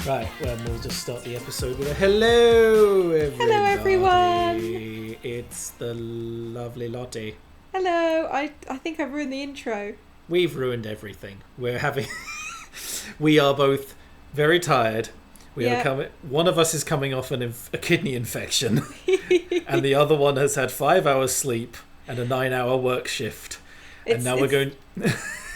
Right, well, we'll just start the episode with a hello, everybody. Hello, everyone. It's the lovely Lottie. Hello. I think I've ruined the intro. We've ruined everything. We are both very tired. One of us is coming off a kidney infection, and the other one has had 5 hours sleep and a 9-hour work shift. We're going.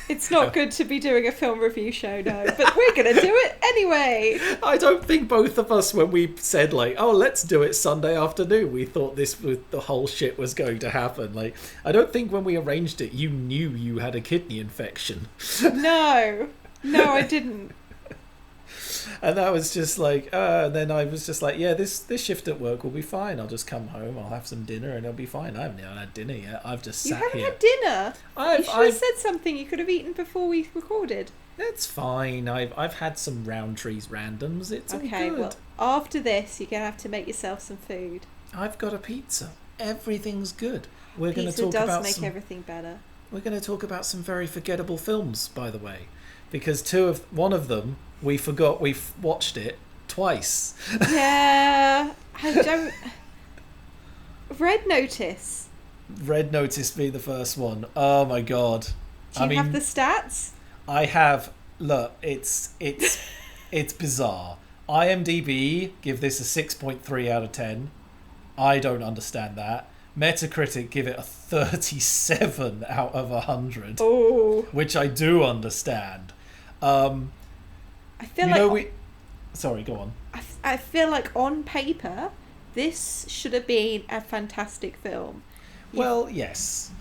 It's not good to be doing a film review show, no, but we're going to do it anyway. I don't think both of us, when we said, let's do it Sunday afternoon, we thought the whole shit was going to happen. I don't think when we arranged it, you knew you had a kidney infection. No, I didn't. And that was just and then I was just this shift at work will be fine. I'll just come home, I'll have some dinner, and it'll be fine. I haven't even had dinner yet. I've just sat here. You haven't had dinner? You should have said something you could have eaten before we recorded. That's fine. I've had some Roundtree's randoms. It's okay, all good. Well, after this, you're going to have to make yourself some food. I've got a pizza. Everything's good. Pizza does make everything better. We're going to talk about some very forgettable films, by the way. Because one of them, we forgot we've watched it twice. Yeah, I don't... Red Notice. Red Notice being the first one. Oh my god. Do you have the stats? I have. Look, it's bizarre. IMDb give this a 6.3 out of 10. I don't understand that. Metacritic give it a 37 out of 100. Oh. Which I do understand. I feel Sorry, go on. I feel like on paper, this should have been a fantastic film. Well, yes.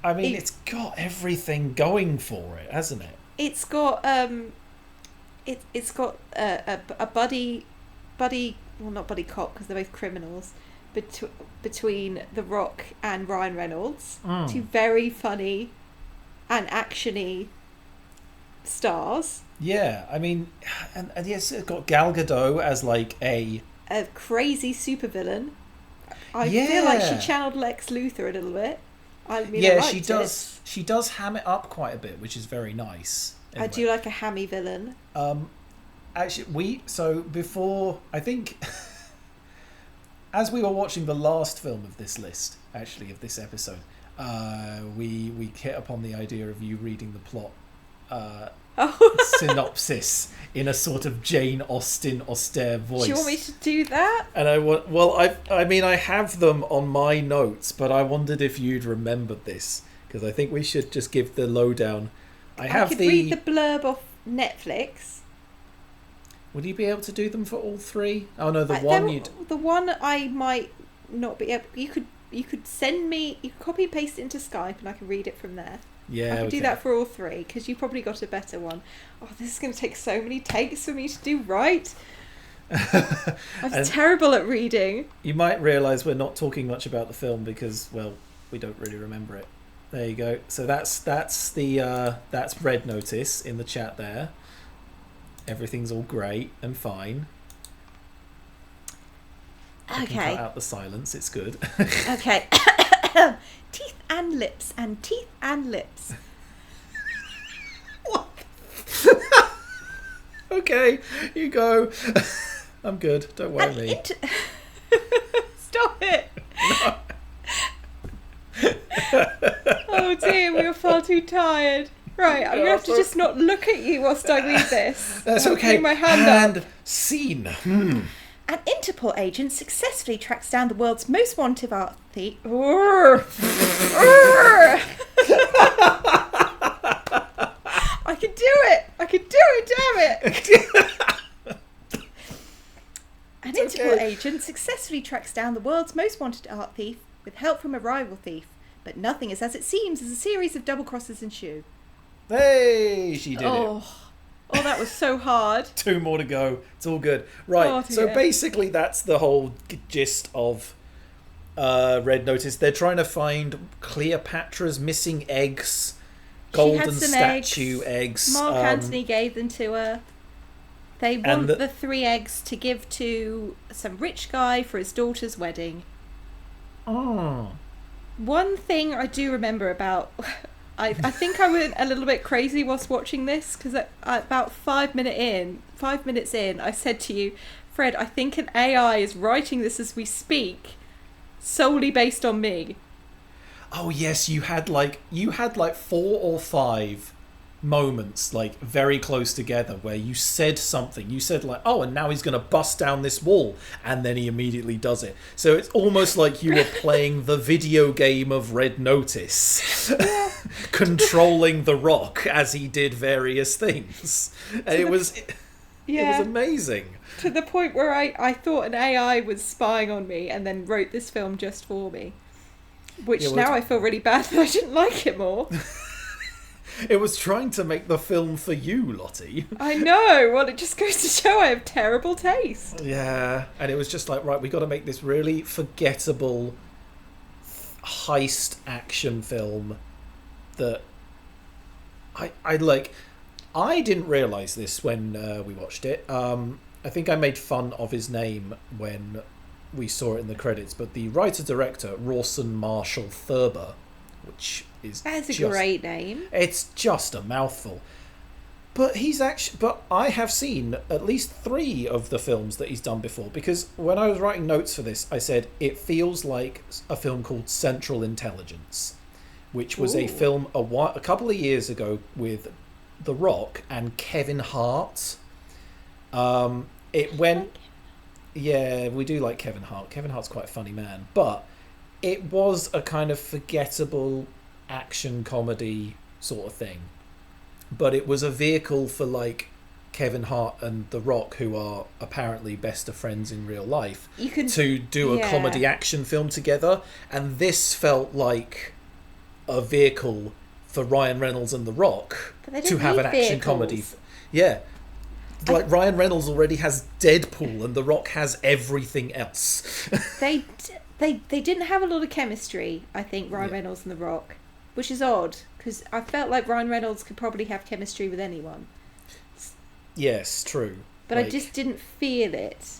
I mean, it's got everything going for it, hasn't it? It's got it's got a buddy, well, not buddy cop because they're both criminals, between The Rock and Ryan Reynolds, two very funny and actiony stars. Yeah, I mean, and yes, it's got Gal Gadot as a crazy supervillain. I feel like she channeled Lex Luthor a little bit. I mean, yeah, she does. She does ham it up quite a bit, which is very nice. Anyway. I do like a hammy villain. Actually, before, I think, as we were watching the last film of this list, actually of this episode, we hit upon the idea of you reading the plot synopsis in a sort of Jane Austen austere voice. Do you want me to do that? And I have them on my notes, but I wondered if you'd remembered this, because I think we should just give the lowdown. I could read the blurb off Netflix. Would you be able to do them for all three? Oh no, the one I might not be able. You could send me. You could copy and paste it into Skype, and I can read it from there. Yeah, I can do that for all three, because you probably got a better one. Oh, this is going to take so many takes for me to do right. I'm terrible at reading. You might realise we're not talking much about the film because, well, we don't really remember it. There you go. So that's Red Notice in the chat there. Everything's all great and fine. Okay. I can cut out the silence. It's good. Okay. Teeth and lips and teeth and lips. What? Okay, you go. I'm good. Don't worry me. Stop it. No. Oh dear, we were far too tired. Right, I'm going to have to just not look at you whilst I read this. That's okay. My hand up. Scene. An Interpol agent successfully tracks down the world's most wanted art thief. I can do it, damn it! An Interpol agent successfully tracks down the world's most wanted art thief with help from a rival thief. But nothing is as it seems as a series of double crosses ensue. Hey, she did it. Oh, that was so hard. 2 more to go. It's all good. Right, so basically that's the whole gist of Red Notice. They're trying to find Cleopatra's missing eggs, golden statue eggs. Mark Antony gave them to her. They want the 3 eggs to give to some rich guy for his daughter's wedding. Oh. One thing I do remember about I think I went a little bit crazy whilst watching this because about 5 minutes in, I said to you, Fred, I think an AI is writing this as we speak, solely based on me. Oh yes, you had like 4 or 5 moments like very close together where you said something. You said like, oh, and now he's going to bust down this wall, and then he immediately does it. So it's almost like you were playing the video game of Red Notice, controlling the Rock as he did various things, and it was amazing. To the point where I thought an AI was spying on me and then wrote this film just for me. Which now I feel really bad that I didn't like it more. It was trying to make the film for you, Lottie. I know. Well, it just goes to show I have terrible taste. Yeah, and it was just like, right, we got to make this really forgettable heist action film that I like. I didn't realise this when we watched it. I think I made fun of his name when we saw it in the credits, but the writer-director, Rawson Marshall Thurber, which is that's a great name. It's just a mouthful. But I have seen at least 3 of the films that he's done before, because when I was writing notes for this, I said it feels like a film called Central Intelligence, which was a film a couple of years ago with The Rock and Kevin Hart. Yeah, we do like Kevin Hart. Kevin Hart's quite a funny man, but it was a kind of forgettable action comedy sort of thing. But it was a vehicle for like Kevin Hart and The Rock, who are apparently best of friends in real life, to do a comedy action film together. And this felt like a vehicle for Ryan Reynolds and The Rock to have an action comedy. Yeah. Like Ryan Reynolds already has Deadpool and The Rock has everything else. They didn't have a lot of chemistry, I think, Ryan Reynolds and The Rock, which is odd because I felt like Ryan Reynolds could probably have chemistry with anyone. Yes, true. But I just didn't feel it.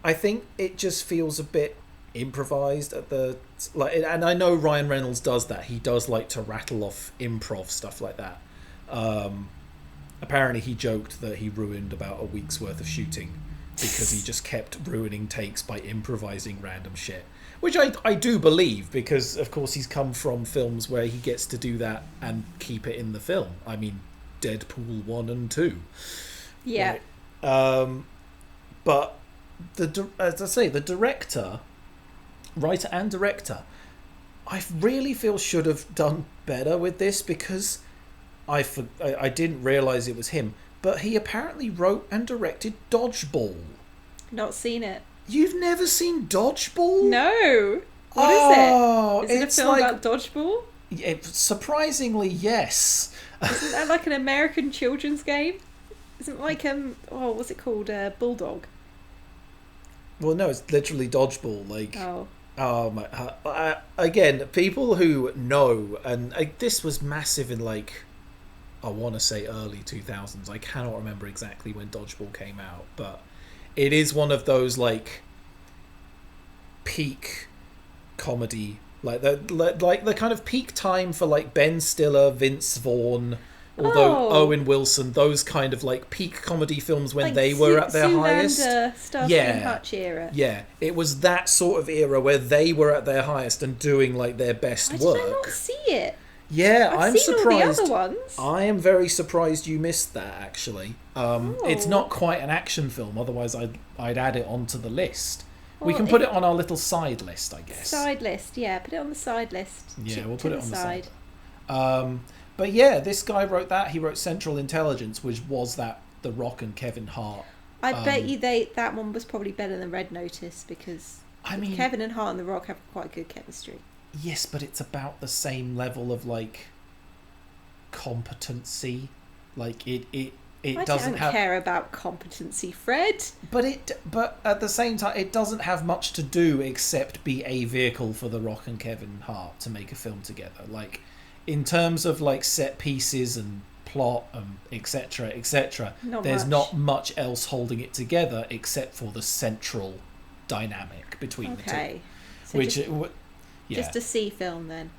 I think it just feels a bit improvised at the and I know Ryan Reynolds does that. He does like to rattle off improv stuff like that. Apparently he joked that he ruined about a week's worth of shooting because he just kept ruining takes by improvising random shit, which I do believe, because of course he's come from films where he gets to do that and keep it in the film. I mean, Deadpool 1 and 2. Yeah. Right? But as I say, the director, writer and director, I really feel should have done better with this, because I didn't realise it was him, but he apparently wrote and directed Dodgeball. Not seen it. You've never seen Dodgeball? No. What is it? Is it a film about dodgeball? Yeah, surprisingly, yes. Isn't that like an American children's game? Isn't it like what's it called? Bulldog. Well, no, it's literally Dodgeball. Like, oh my! Again, people who know, and this was massive in like, I want to say early 2000s. I cannot remember exactly when Dodgeball came out, but it is one of those like peak comedy, like the kind of peak time for like Ben Stiller, Vince Vaughn, although Owen Wilson, those kind of like peak comedy films when like they were at their highest. Hutch era. Yeah, it was that sort of era where they were at their highest and doing like their best work. Did I not see it? Yeah, I'm seen surprised. All the other ones. I am very surprised you missed that, actually. It's not quite an action film, otherwise I'd add it onto the list. Well, we can put it on our little side list, I guess. Side list, yeah. Put it on the side list. Yeah, we'll put it on the side. But yeah, this guy wrote that. He wrote Central Intelligence, which was that The Rock and Kevin Hart. I bet you that one was probably better than Red Notice, because Kevin and Hart and The Rock have quite good chemistry. Yes, but it's about the same level of like competency. Like it doesn't have. I don't care about competency, Fred. But at the same time, it doesn't have much to do except be a vehicle for The Rock and Kevin Hart to make a film together. Like in terms of like set pieces and plot and etc. There's not much else holding it together except for the central dynamic between the two. So which. Just a C film then.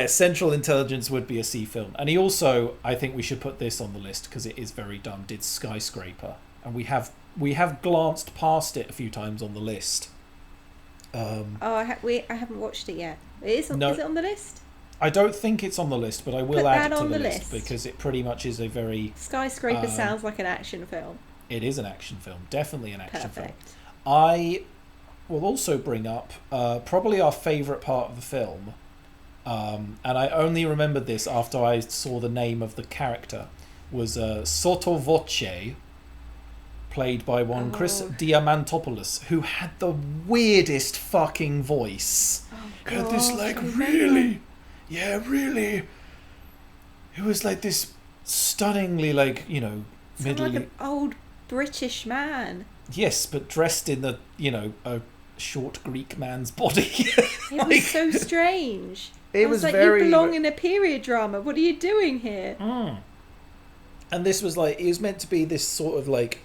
Central Intelligence would be a C film. And he also, I think we should put this on the list because it is very dumb, did Skyscraper. And we have glanced past it a few times on the list. I haven't watched it yet. Is it on the list? I don't think it's on the list, but I will add it to the list list because it pretty much is a very... Skyscraper sounds like an action film. It is an action film. Definitely an action film. Perfect. I will also bring up probably our favourite part of the film. And I only remembered this after I saw the name of the character. Was Sottovoce, played by one Chris Diamantopoulos, who had the weirdest fucking voice. Had this really... Yeah, really. It was like this stunningly, like, sound like an old British man. Yes, but dressed in the, a short Greek man's body. It was so strange. It was like, very... You belong in a period drama. What are you doing here? And this was like, it was meant to be this sort of like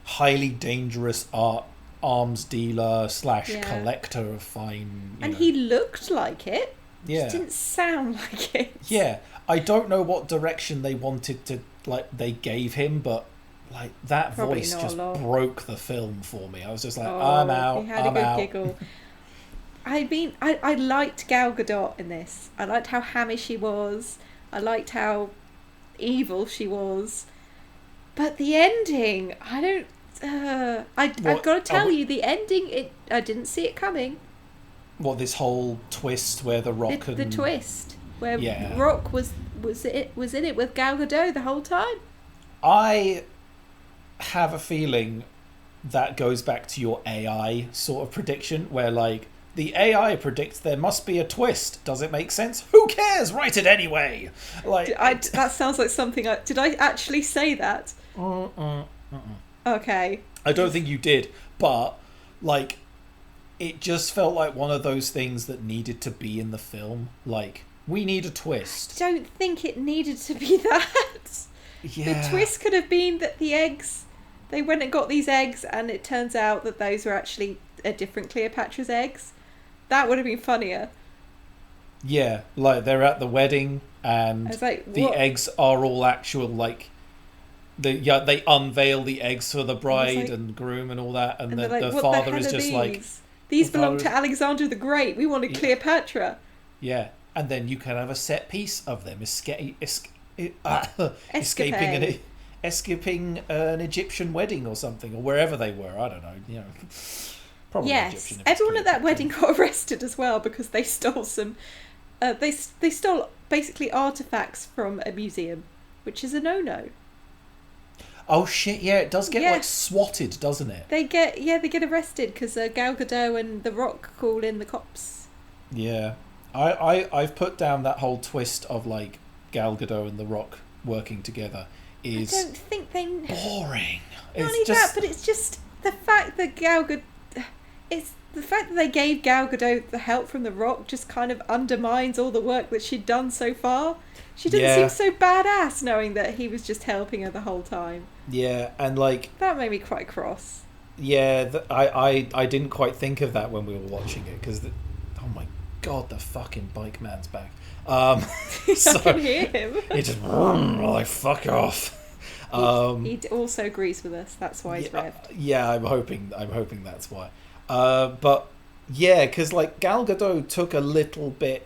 highly dangerous arms dealer / collector of fine... And he looked like it. Yeah. Just didn't sound like it. Yeah. I don't know what direction they wanted to, they gave him, but, that Probably voice just broke the film for me. I was just like, I'm out, he had a good giggle. I liked Gal Gadot in this. I liked how hammy she was. I liked how evil she was. But the ending, I don't... I've got to tell you, the ending, I didn't see it coming. What, this whole twist where the Rock the twist where Rock was in it with Gal Gadot the whole time. I have a feeling that goes back to your AI sort of prediction, where the AI predicts there must be a twist. Does it make sense? Who cares? Write it anyway. That sounds like something. Did I actually say that? Okay. I don't think you did, but it just felt like one of those things that needed to be in the film. We need a twist. I don't think it needed to be that. Yeah. The twist could have been that the eggs, they went and got these eggs and it turns out that those were actually a different Cleopatra's eggs. That would have been funnier. Yeah, they're at the wedding and the eggs are all actual, they unveil the eggs for the bride and groom and all that, and the father is just these belong to Alexander the Great. We wanted Cleopatra. Yeah, and then you can have a set piece of them escaping an Egyptian wedding or something, or wherever they were. I don't know. Probably yes. Egyptian. Everyone at that wedding got arrested as well because they stole some. They stole basically artifacts from a museum, which is a no-no. Oh shit! Yeah, it does get swatted, doesn't it? They get arrested because Gal Gadot and The Rock call in the cops. Yeah, I've put down that whole twist of Gal Gadot and The Rock working together is. I don't think they. Boring. Not only that, but it's just the fact that it's the fact that they gave Gal Gadot the help from The Rock just kind of undermines all the work that she'd done so far. She doesn't seem so badass knowing that he was just helping her the whole time. Yeah, and that made me quite cross. Yeah, I didn't quite think of that when we were watching it because, oh my god, the fucking bike man's back. I can hear him. He just fuck off. He also agrees with us. That's why he's revved. Yeah, I'm hoping that's why. But yeah, because Gal Gadot took a little bit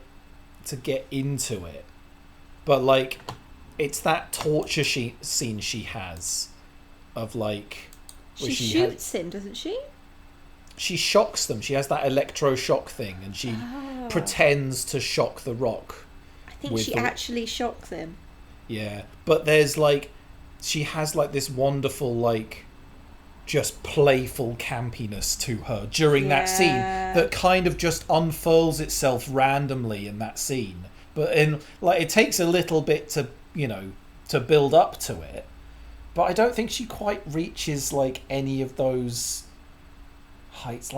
to get into it, but it's that torture scene she has of she shoots him, doesn't she? She shocks them. She has that electroshock thing, and she pretends to shock The Rock. I think she actually shocks him. Yeah, but there's she has this wonderful just playful campiness to her during that scene that kind of just unfurls itself randomly in that scene. But it takes a little bit to to build up to it. But I don't think she quite reaches any of those heights.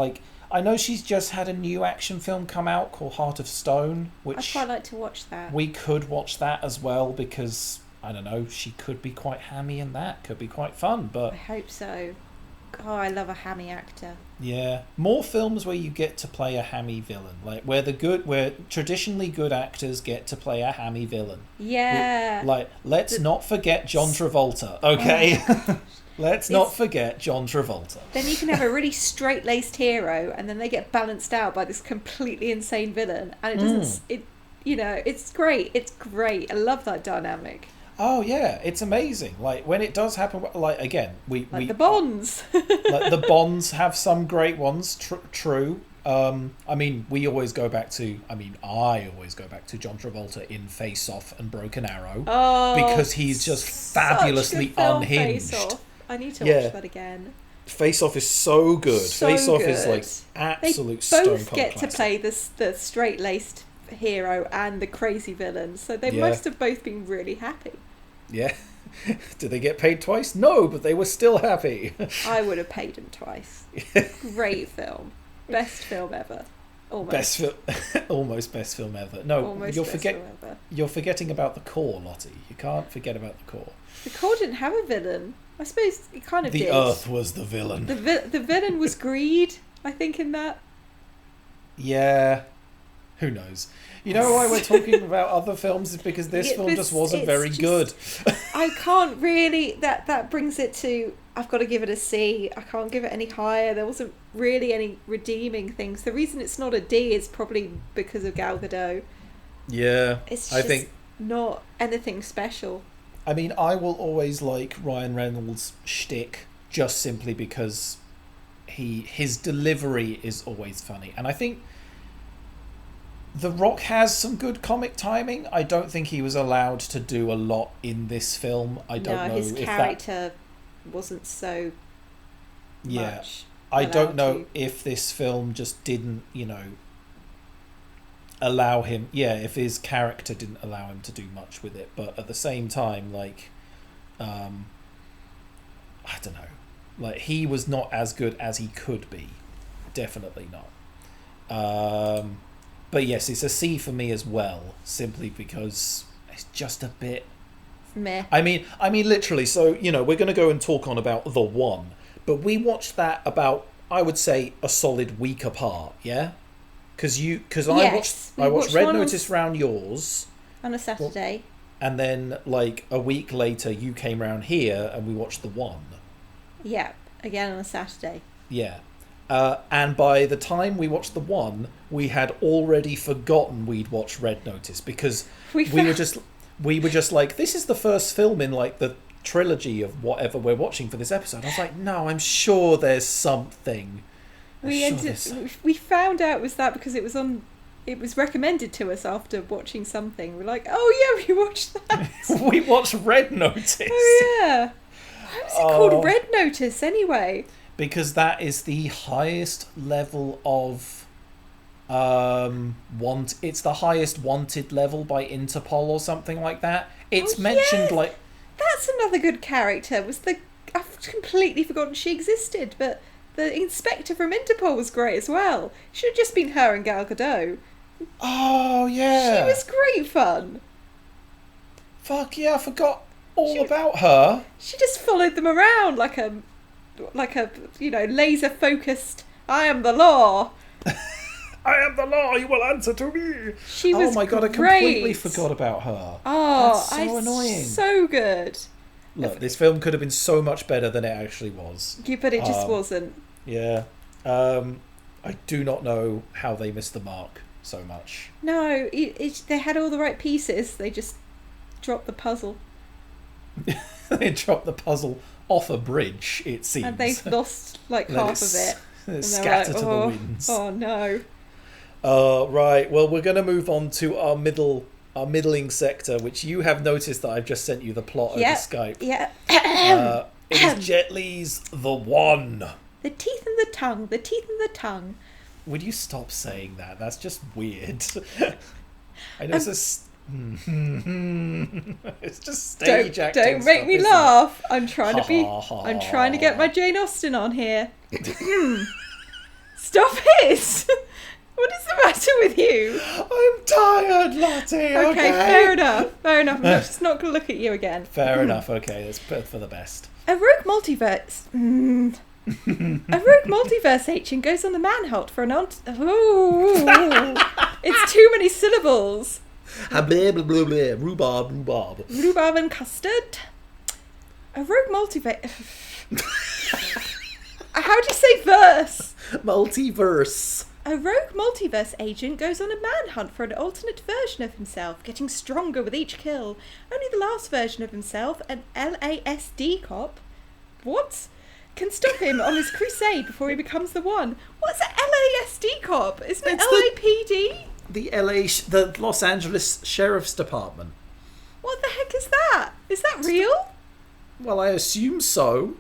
I know she's just had a new action film come out called Heart of Stone, which I'd quite like to watch that. We could watch that as well because I don't know, she could be quite hammy in that. Could be quite fun, but I hope so. I love a hammy actor. Yeah, more films where you get to play a hammy villain, like where traditionally good actors get to play a hammy villain. Yeah. Like, let's not forget John Travolta, okay? Oh, Let's not forget John Travolta. Then you can have a really straight-laced hero, and then they get balanced out by this completely insane villain, and it doesn't. It's great. It's great. I love that dynamic. Oh yeah, it's amazing. Like when it does happen, like again, we the Bonds. like the Bonds have some great ones. True. I mean, I always go back to John Travolta in Face Off and Broken Arrow because he's just fabulously unhinged. Face-Off. I need to watch that again. Face Off is so good. Face Off is like absolute stone cold classic. They both get to play the straight-laced hero and the crazy villain, so they must have both been really happy. Yeah. Did they get paid twice? No, but they were still happy. I would have paid them twice. Great film. Best film ever. Almost. Almost best film ever. No, Almost you're forgetting about the core, Lottie. You can't forget about the core. The core didn't have a villain. I suppose it kind of did. The Earth was the villain. The villain was greed, I think, in that. Yeah. Who knows? You know why we're talking about other films is because this film just wasn't very good. I can't really... That brings it to... I've got to give it a C. I can't give it any higher. There wasn't really any redeeming things. The reason it's not a D is probably because of Gal Gadot. Yeah. It's just not anything special. I mean, I will always like Ryan Reynolds' shtick just simply because his delivery is always funny. And I think The Rock has some good comic timing. I don't think he was allowed to do a lot in this film. I don't know his if character wasn't so much. I don't know if this film just didn't, allow him, if his character didn't allow him to do much with it, but at the same time, like, I don't know, like, he was not as good as he could be, definitely not. But yes, it's a C for me as well, simply because it's just a bit meh. I mean literally, so we're going to go and talk on about The One, but we watched that about, I would say, a solid week apart, yeah. Because I watched Red Notice round yours on a Saturday, and then like a week later you came round here and we watched The One. Yeah, again on a Saturday. Yeah, and by the time we watched The One, we had already forgotten we'd watched Red Notice because we were just like, this is the first film in like the trilogy of whatever we're watching for this episode. I was like, no, I'm sure there's something. We found out was that because it was recommended to us after watching something. We're like, oh yeah, we watched that. We watched Red Notice. Oh yeah. Why was it called Red Notice anyway? Because that is the highest level of it's the highest wanted level by Interpol or something like that. It's mentioned like that's another good character. I've completely forgotten she existed, but the inspector from Interpol was great as well. Should have just been her and Gal Gadot. Oh yeah, she was great fun. Fuck yeah, I forgot about her. She just followed them around like a laser focused. I am the law. I am the law. You will answer to me. She was. Oh my god, I completely forgot about her. Oh, that's so annoying. So good. Look, this film could have been so much better than it actually was. Yeah, but it just wasn't. Yeah. I do not know how they missed the mark so much. No, they had all the right pieces. They just dropped the puzzle. They dropped the puzzle off a bridge, it seems. And they've lost like half of it. It's scattered to the winds. Oh no. Right, well, we're going to move on to our middling sector, which you have noticed that I've just sent you the plot over Skype. Yeah. It is Jet Li's The One. The teeth and the tongue, the teeth and the tongue. Would you stop saying that? That's just weird. I know it's just stage acting. Don't make me laugh. I'm trying to get my Jane Austen on here. Stop it! What is the matter with you? I'm tired, Lottie. Okay, fair enough. I'm just not going to look at you again. Fair enough. Okay, that's for the best. A rogue multiverse. A rogue multiverse agent goes on the manhunt for an it's too many syllables. Rhubarb. Rhubarb and custard. A rogue multiverse... How do you say verse? Multiverse. A rogue multiverse agent goes on a manhunt for an alternate version of himself, getting stronger with each kill. Only the last version of himself, an LASD cop, can stop him on his crusade before he becomes the one. What's an LASD cop? Isn't it LAPD? The Los Angeles Sheriff's Department. What the heck is that? Is that real? Well, I assume so.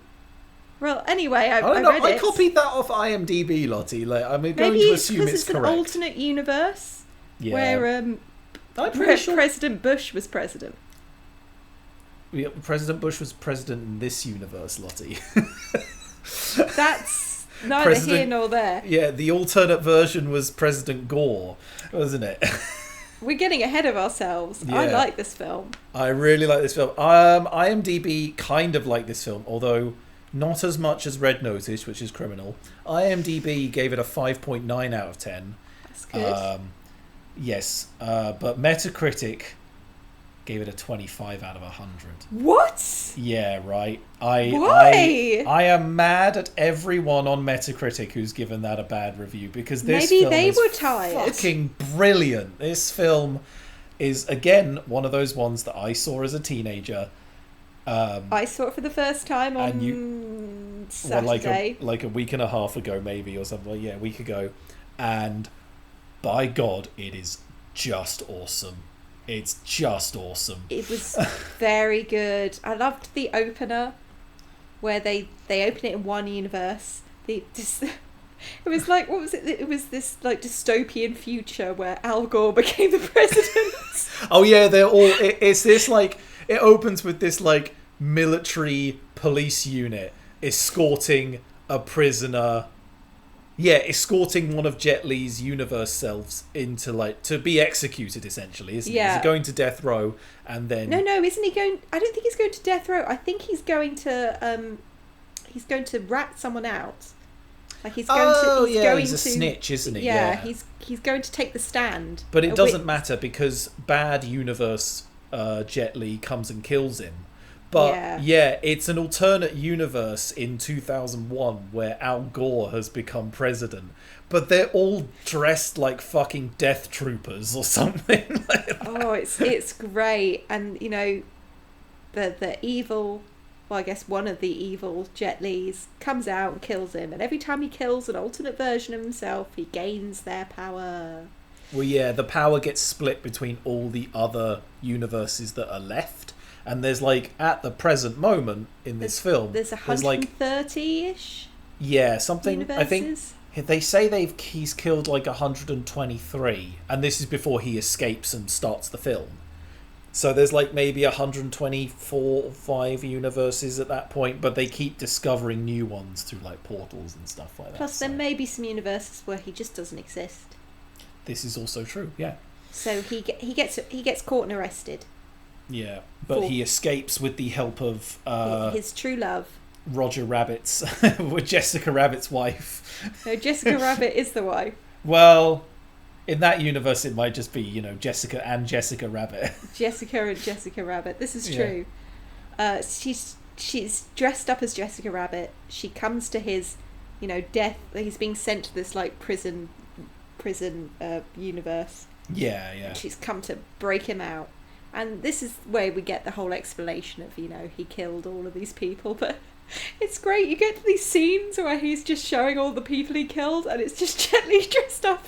Well, anyway, I don't know. read I it. could that off IMDb, Lottie. I'm going Maybe to it's assume because it's an correct. alternate universe where I'm pretty sure President Bush was president. Yeah, President Bush was president in this universe, Lottie. That's neither here nor there. Yeah, the alternate version was President Gore, wasn't it? We're getting ahead of ourselves. Yeah. I like this film. I really like this film. IMDb kind of like this film, although not as much as Red Notice, which is criminal. IMDb gave it a 5.9 out of 10. That's good. Yes, but Metacritic gave it a 25 out of 100. What? Yeah, right. Why? I am mad at everyone on Metacritic who's given that a bad review, because this Maybe film they is were tired. fucking brilliant. This film is, again, one of those ones that I saw as a teenager. I saw it for the first time on Saturday. Like a week and a half ago, maybe, or something. Yeah, a week ago. And by God, it is just awesome. It's just awesome. It was very good. I loved the opener where they open it in one universe. It was like, what was it? It was this like dystopian future where Al Gore became the president. Oh yeah, they're all. It's this like, it opens with this like military police unit escorting a prisoner. Yeah, escorting one of Jet Li's universe selves into to be executed, essentially, isn't he? He's going to death row, and then no, isn't he going? I don't think he's going to death row. I think he's going to rat someone out. Like he's going he's a snitch, isn't he? Yeah, he's going to take the stand. But it doesn't matter, because bad universe Jet Li comes and kills him. But yeah, it's an alternate universe in 2001 where Al Gore has become president. But they're all dressed like fucking death troopers or something. Oh, it's great. And, you know, the evil, well, I guess one of the evil Jet Lis comes out and kills him. And every time he kills an alternate version of himself, he gains their power. Well, yeah, the power gets split between all the other universes that are left. And there's at the present moment in this film, there's 130-ish. Yeah, something. Universes. I think they say he's killed 123, and this is before he escapes and starts the film. So there's maybe 124 or 5 universes at that point, but they keep discovering new ones through portals and stuff like that. Plus, there may be some universes where he just doesn't exist. This is also true. Yeah. So he gets caught and arrested. Yeah, but he escapes with the help of his true love, Roger Rabbit's, with Jessica Rabbit's wife. No, Jessica Rabbit is the wife. Well, in that universe, it might just be Jessica and Jessica Rabbit. Jessica and Jessica Rabbit. This is true. Yeah. She's dressed up as Jessica Rabbit. She comes to his, death. He's being sent to this prison universe. Yeah, yeah. And she's come to break him out. And this is where we get the whole explanation of, he killed all of these people. But it's great. You get to these scenes where he's just showing all the people he killed, and it's just gently dressed up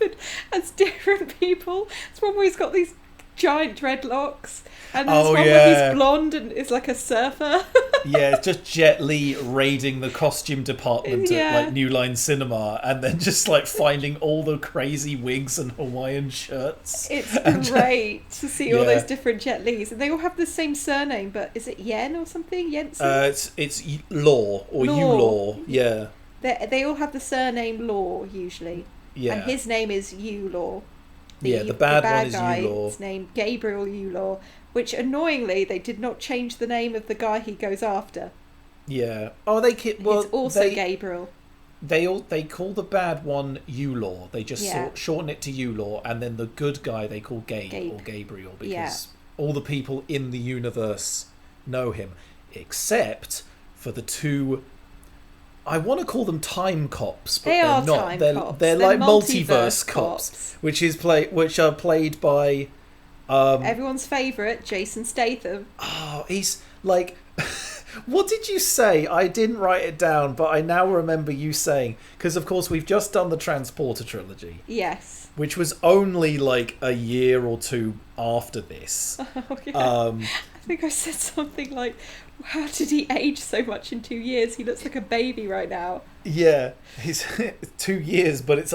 as different people. It's one where he's got these giant dreadlocks, and there's one where he's blonde and is like a surfer. Yeah, it's just Jet Li raiding the costume department at New Line Cinema, and then just finding all the crazy wigs and Hawaiian shirts. It's great to see all those different Jet Lis, and they all have the same surname. But is it Yen or something? Yensen? It's Law or Law. Yeah. They all have the surname Law usually. Yeah. And his name is Law. The bad one is guy, Law. His name Gabriel Law, which annoyingly they did not change the name of the guy he goes after. Yeah. Oh, they well, it's also Gabriel. They call the bad one Yulor. They just Yeah. shorten it to Yulor, and then the good guy they call Gabe. Or Gabriel, because all the people in the universe know him, except for the two. I want to call them time cops, but they're not. They're like multiverse cops, which are played by everyone's favourite, Jason Statham. Oh, he's like. What did you say? I didn't write it down, but I now remember you saying, because of course we've just done the Transporter trilogy. Yes. Which was only like a year or two after this. Oh, yeah. I think I said something like, how did he age so much in 2 years? He looks like a baby right now. Yeah, he's 2 years, but it's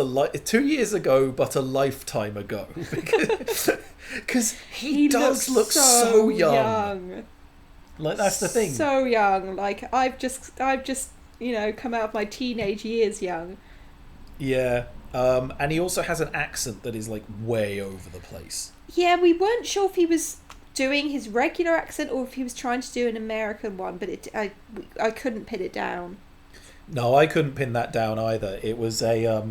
2 years ago, but a lifetime ago. Because he does look so young. Like, that's the thing. So young. Like, I've just come out of my teenage years young. Yeah. And he also has an accent that is like way over the place. Yeah, we weren't sure if he was doing his regular accent or if he was trying to do an American one, but I couldn't pin it down. No, I couldn't pin that down either. It was a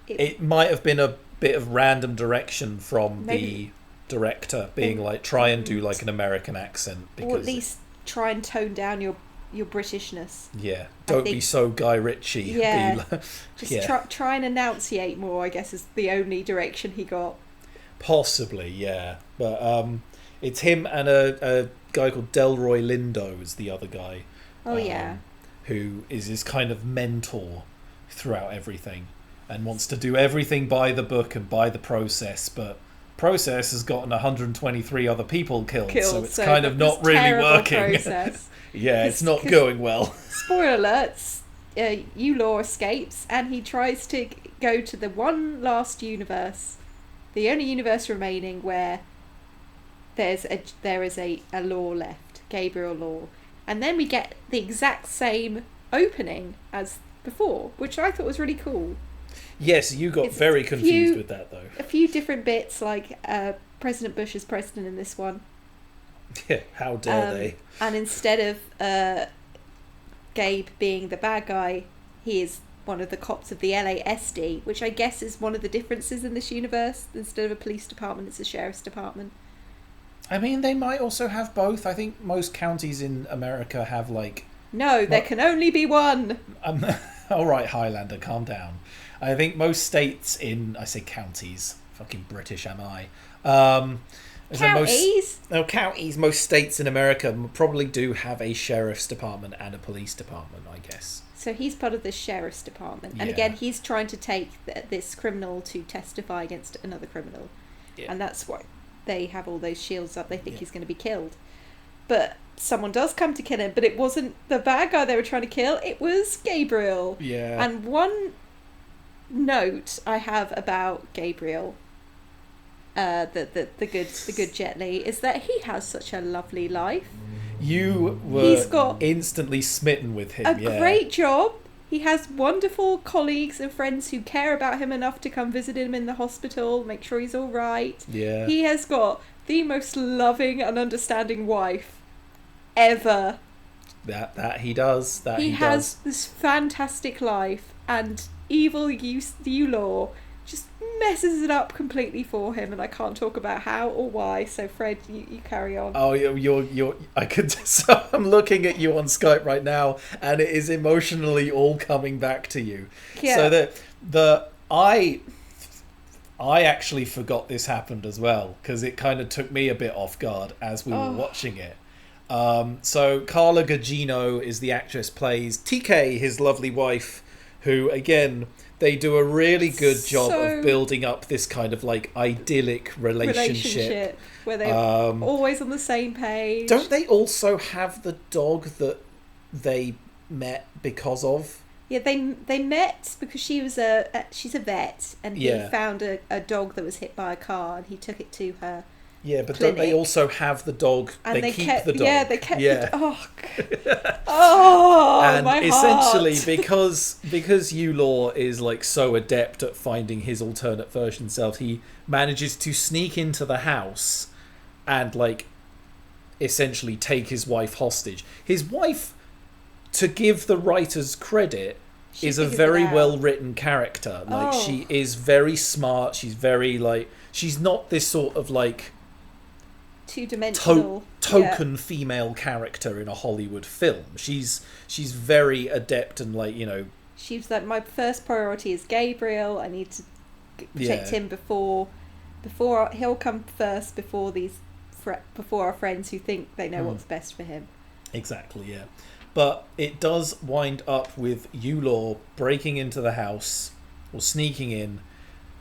it might have been a bit of random direction from the director being like, try and do like an American accent, because, or at least try and tone down your Britishness. Yeah, don't be so Guy Ritchie. Yeah, try and enunciate more, I guess, is the only direction he got. Possibly, yeah, but it's him and a guy called Delroy Lindo is the other guy. Oh yeah, who is his kind of mentor throughout everything and wants to do everything by the book and by the process, but process has gotten 123 other people killed, so it's kind of not really working. Yeah, it's not going well. Spoiler alerts, Yulor escapes and he tries to go to the one last universe, the only universe remaining where there is a law left, Gabriel Law. And then we get the exact same opening as before, which I thought was really cool. Yes, you got very confused with that, though. A few different bits, like President Bush is president in this one. Yeah, how dare they? And instead of Gabe being the bad guy, he is one of the cops of the LASD, which I guess is one of the differences in this universe. Instead of a police department, it's a sheriff's department. I mean, they might also have both. I think most counties in America have, like... No, there can only be one! All right, Highlander, calm down. I think most states in... I say counties. Fucking British am I. Counties? Counties. Most states in America probably do have a sheriff's department and a police department, I guess. So he's part of the sheriff's department. And again, he's trying to take this criminal to testify against another criminal. Yeah. And that's why they have all those shields up. They think he's going to be killed. But someone does come to kill him. But it wasn't the bad guy they were trying to kill. It was Gabriel. Yeah. And one note I have about Gabriel, the good Jet Li, is that he has such a lovely life. You were instantly smitten with him. A great job. He has wonderful colleagues and friends who care about him enough to come visit him in the hospital, make sure he's all right. Yeah. He has got the most loving and understanding wife ever. That he does. He has this fantastic life, and evil Yulor just messes it up completely for him, and I can't talk about how or why. So Fred, you carry on. Oh, you're. I could. So I'm looking at you on Skype right now, and it is emotionally all coming back to you. Yeah. So I actually forgot this happened as well, because it kind of took me a bit off guard as we were watching it. So Carla Gugino is the actress, plays TK, his lovely wife, who again. They do a really good job of building up this kind of like idyllic relationship where they're always on the same page. Don't they also have the dog that they met because of? Yeah, they met because she's a vet, and he found a dog that was hit by a car, and he took it to her. Yeah, but clinic. Don't they also have the dog? And they keep the dog. Yeah, they kept the dog. Oh, and my essentially, heart. because Yulor is like so adept at finding his alternate version self, he manages to sneak into the house and like essentially take his wife hostage. His wife to give the writers credit, is a very well written character. Like, she is very smart. She's very, like, she's not this sort of, like, two-dimensional token female character in a Hollywood film. She's very adept and, like, you know, she's like, my first priority is Gabriel. I need to protect him before he'll come first, before our friends who think they know what's best for him. Exactly, yeah. But it does wind up with Yulor breaking into the house, or sneaking in,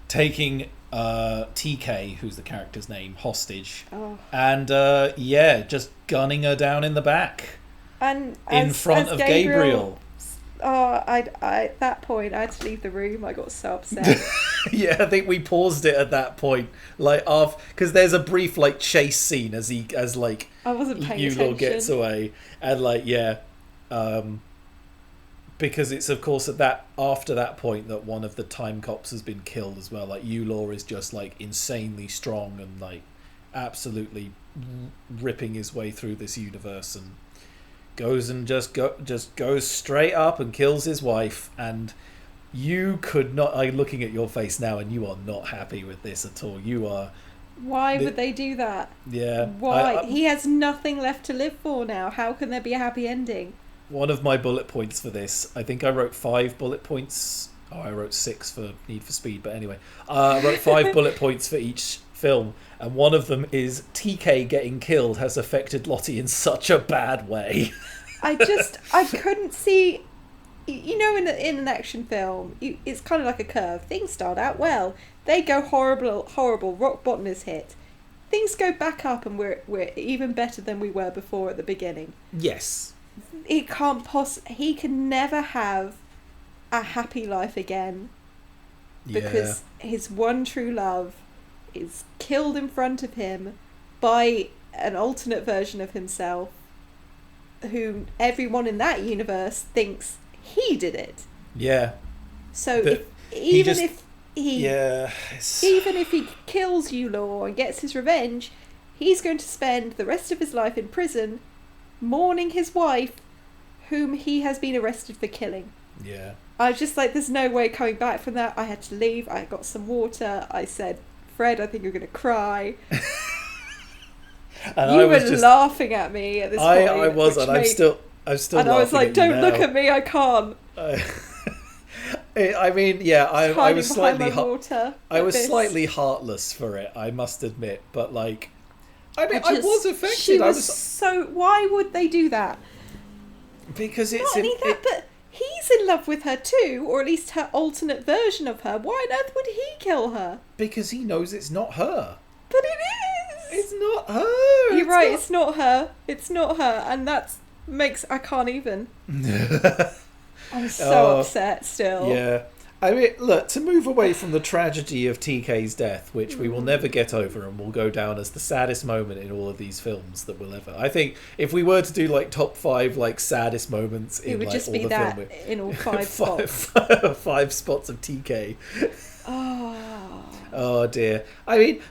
taking TK, who's the character's name, hostage, and just gunning her down in the back, and in front of Gabriel. At that point, I had to leave the room. I got so upset. Yeah, I think we paused it at that point, like, because there's a brief, like, chase scene as I wasn't paying Yulor gets away, and, like, because it's, of course, after that point that one of the time cops has been killed as well. Like, Yulor is just, like, insanely strong and, like, absolutely ripping his way through this universe, and goes and just goes straight up and kills his wife. And you could not, I'm looking at your face now, and you are not happy with this at all. You are. Why would they do that? Yeah. Why? He has nothing left to live for now. How can there be a happy ending? One of my bullet points for this, I think I wrote 5 bullet points. Oh, I wrote 6 for Need for Speed, but anyway. I wrote 5 bullet points for each film, and one of them is TK getting killed has affected Lottie in such a bad way. I couldn't see, you know, in an action film, it's kind of like a curve. Things start out well. They go horrible, rock bottom is hit. Things go back up, and we're even better than we were before at the beginning. Yes. He can never have a happy life again, because his one true love is killed in front of him by an alternate version of himself, whom everyone in that universe thinks he did it. Yeah. So even if he kills Yulor and gets his revenge, he's going to spend the rest of his life in prison mourning his wife, whom he has been arrested for killing. Yeah. I was just like, there's no way coming back from that. I had to leave. I got some water. I said, Fred, I think you're going to cry. And you were laughing at me at this point. I was, and I'm still and I was like, don't look at me, I can't. I mean, yeah, I was slightly slightly heartless for it, I must admit, but, like, I mean, I was affected. So why would they do that? Because it's but he's in love with her too, or at least her alternate version of her. Why on earth would he kill her? Because he knows it's not her. But it is. It's not her. You're right. It's not her. It's not her, and I can't even. I'm so upset still. Yeah. I mean, look, to move away from the tragedy of TK's death, which we will never get over and will go down as the saddest moment in all of these films that we'll ever. I think if we were to do, like, top 5, like, saddest moments in, it would like, just all be the that film, in all 5 spots. 5 spots of TK. Oh dear. I mean,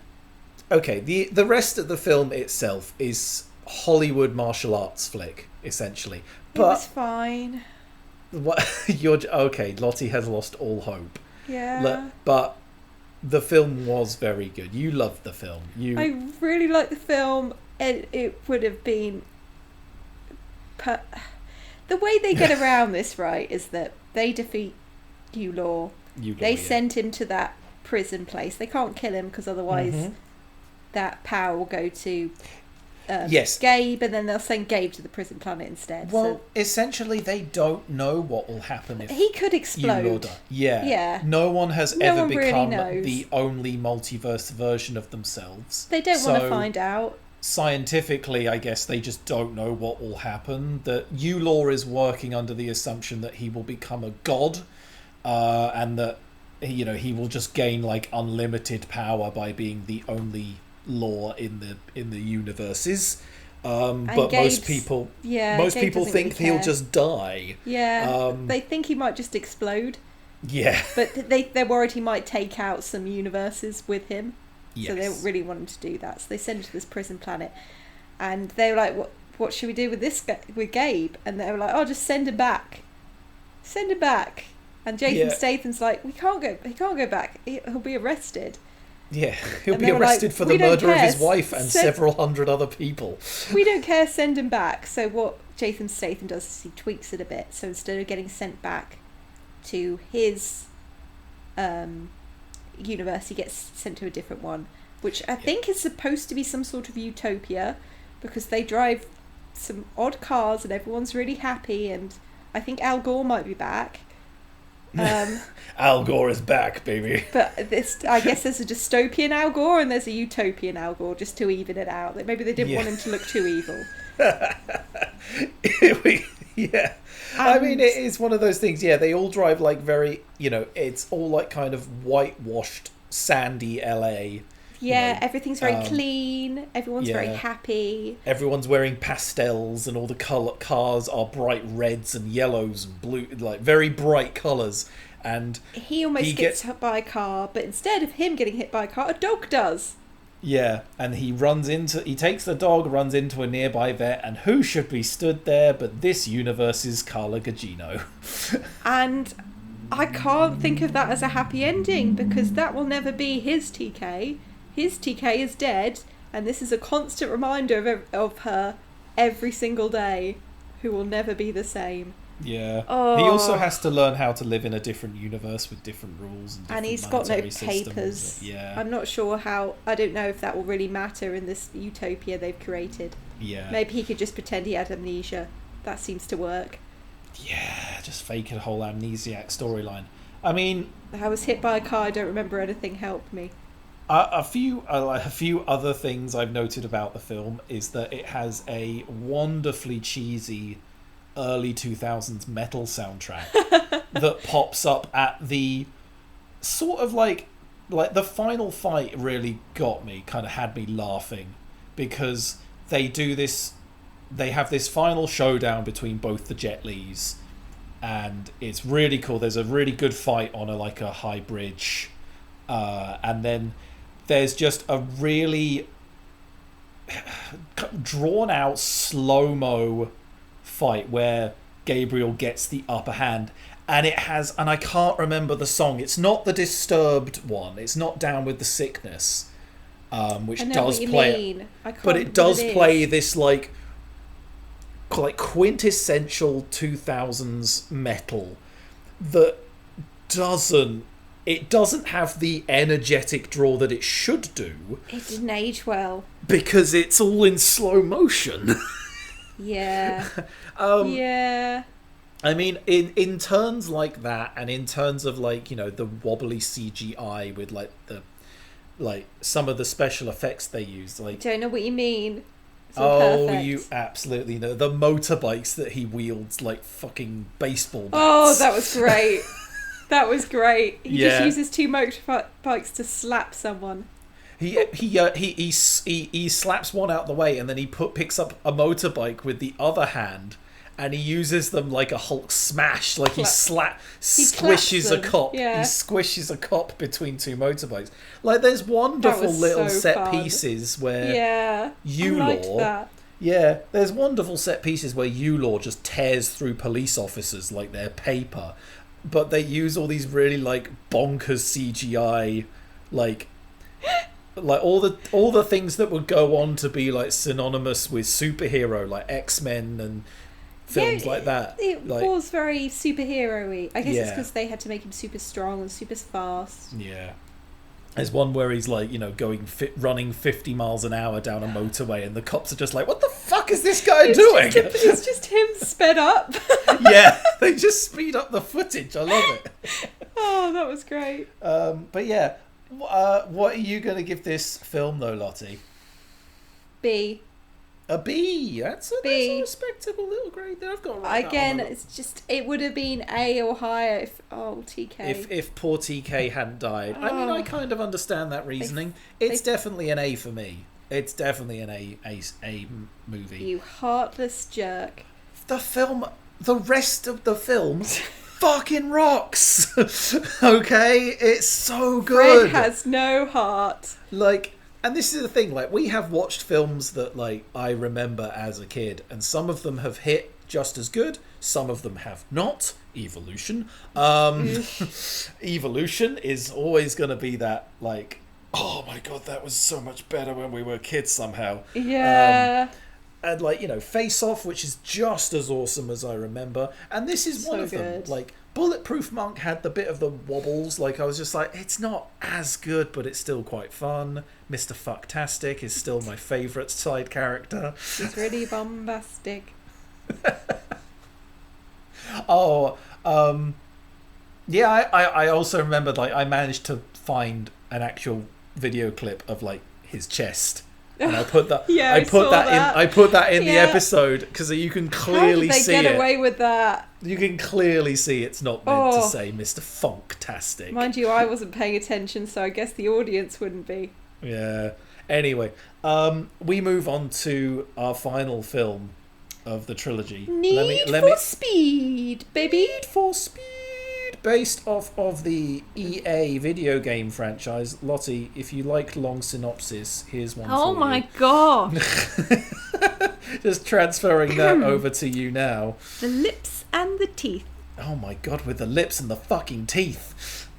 okay, the rest of the film itself is Hollywood martial arts flick, essentially. But it was fine. Okay, Lottie has lost all hope. Yeah. But the film was very good. You loved the film. I really liked the film. It would have been... The way they get around this, right, is that they defeat Yulor. They send him to that prison place. They can't kill him because otherwise that power will go to... Gabe, and then they'll send Gabe to the prison planet instead. Well, essentially, they don't know what will happen if he could explode. Yeah. No one has ever become the only multiverse version of themselves. They don't want to find out. Scientifically, I guess they just don't know what will happen. That Yulor is working under the assumption that he will become a god, and that he will just gain, like, unlimited power by being the only law in the universes, but most people think he'll just die. They think he might just explode, but they're worried he might take out some universes with him. So they don't really want him to do that, so they send him to this prison planet, and they're like, what should we do with this guy, with Gabe? And they were like, oh, just send him back. Send him back. And Jason Statham's like, he can't go back. He'll be arrested. Yeah, he'll be arrested for the murder of his wife and several hundred other people. We don't care, send him back. So what Jason Statham does is he tweaks it a bit. So instead of getting sent back to his universe, he gets sent to a different one, which I think is supposed to be some sort of utopia, because they drive some odd cars and everyone's really happy, and I think Al Gore might be back. Al Gore is back, baby. But this, I guess there's a dystopian Al Gore and there's a utopian Al Gore, just to even it out. Maybe they didn't want him to look too evil. Yeah. I mean, it is one of those things, they all drive like very, it's all like kind of whitewashed, sandy LA. Yeah, everything's very clean. Everyone's very happy. Everyone's wearing pastels, and all the cars are bright reds and yellows and blue, like very bright colours. And he almost gets hit by a car, but instead of him getting hit by a car, a dog does. Yeah, and he takes the dog, runs into a nearby vet, and who should be stood there but this universe's Carla Gugino. And I can't think of that as a happy ending, because that will never be his TK. His TK is dead, and this is a constant reminder of her every single day, who will never be the same. Yeah. Oh. He also has to learn how to live in a different universe with different rules and he's got no systems. papers. Yeah. I'm not sure how. I don't know if that will really matter in this utopia they've created. Yeah. Maybe he could just pretend he had amnesia. That seems to work. Yeah, just fake a whole amnesiac storyline. I mean, I was hit by a car, I don't remember anything, help me. A few other things I've noted about the film is that it has a wonderfully cheesy early 2000s metal soundtrack that pops up at the sort of like the final fight. Really got me, kind of had me laughing, because they have this final showdown between both the Jet Lis, and it's really cool. There's a really good fight on a high bridge, and then there's just a really drawn out slow-mo fight where Gabriel gets the upper hand, and I can't remember the song. It's not the Disturbed one. It's not Down with the Sickness, which does play, but it does play this like quintessential 2000s metal that doesn't have the energetic draw that it should do. It didn't age well. Because it's all in slow motion. Yeah. Yeah. I mean, in turns like that, and in terms of the wobbly CGI with some of the special effects they use, I don't know what you mean. Perfect. You absolutely know. The motorbikes that he wields like fucking baseball bats. Oh, that was great. That was great. He just uses two motorbikes to slap someone. He slaps one out the way, and then he picks up a motorbike with the other hand, and he uses them like a Hulk smash. Like he squishes a cop. Yeah. He squishes a cop between two motorbikes. Like there's wonderful little set pieces where Yulaw. Yeah, there's wonderful set pieces where Yulaw just tears through police officers like they're paper. But they use all these really bonkers CGI, like all the things that would go on to be synonymous with superhero, like X-Men and films like that. It was very superhero-y. I guess it's because they had to make him super strong and super fast. Yeah. There's one where he's running 50 miles an hour down a motorway, and the cops are just like, "What the fuck is this guy doing?" It's just him sped up. Yeah, they just speed up the footage. I love it. Oh, that was great. But yeah, what are you going to give this film though, Lottie? B. A B. That's a respectable little grade there. I've got again. It's just it would have been A or higher if TK. If poor TK hadn't died. I mean, I kind of understand that reasoning. It's definitely an A for me. It's definitely an A movie. You heartless jerk. The rest of the film fucking rocks. Okay, it's so good. Fred has no heart. And this is the thing, like, we have watched films that, like, I remember as a kid, and some of them have hit just as good, some of them have not. Evolution. Evolution is always going to be that, like, oh my god, that was so much better when we were kids somehow. Yeah. And, like, you know, Face Off, which is just as awesome as I remember. And this is one of them. Like, Bulletproof Monk had the bit of the wobbles. Like, I was just like, it's not as good, but it's still quite fun. Mr. Fucktastic is still my favourite side character. He's really bombastic. Yeah, I also remember, like, I managed to find an actual video clip of, like, his chest. And I put that. Yeah, I put that in the Yeah. episode because you can clearly see it. How did they get away with that? You can clearly see it's not meant to say Mr. Funktastic. Mind you, I wasn't paying attention, so I guess the audience wouldn't be. Yeah. Anyway, we move on to our final film of the trilogy. Need for Speed, baby. Need for Speed. Based off of the EA video game franchise. Lottie, if you like long synopsis, here's one for you. Oh my god. Just transferring that over to you now. The lips and the teeth. Oh my god, with the lips and the fucking teeth.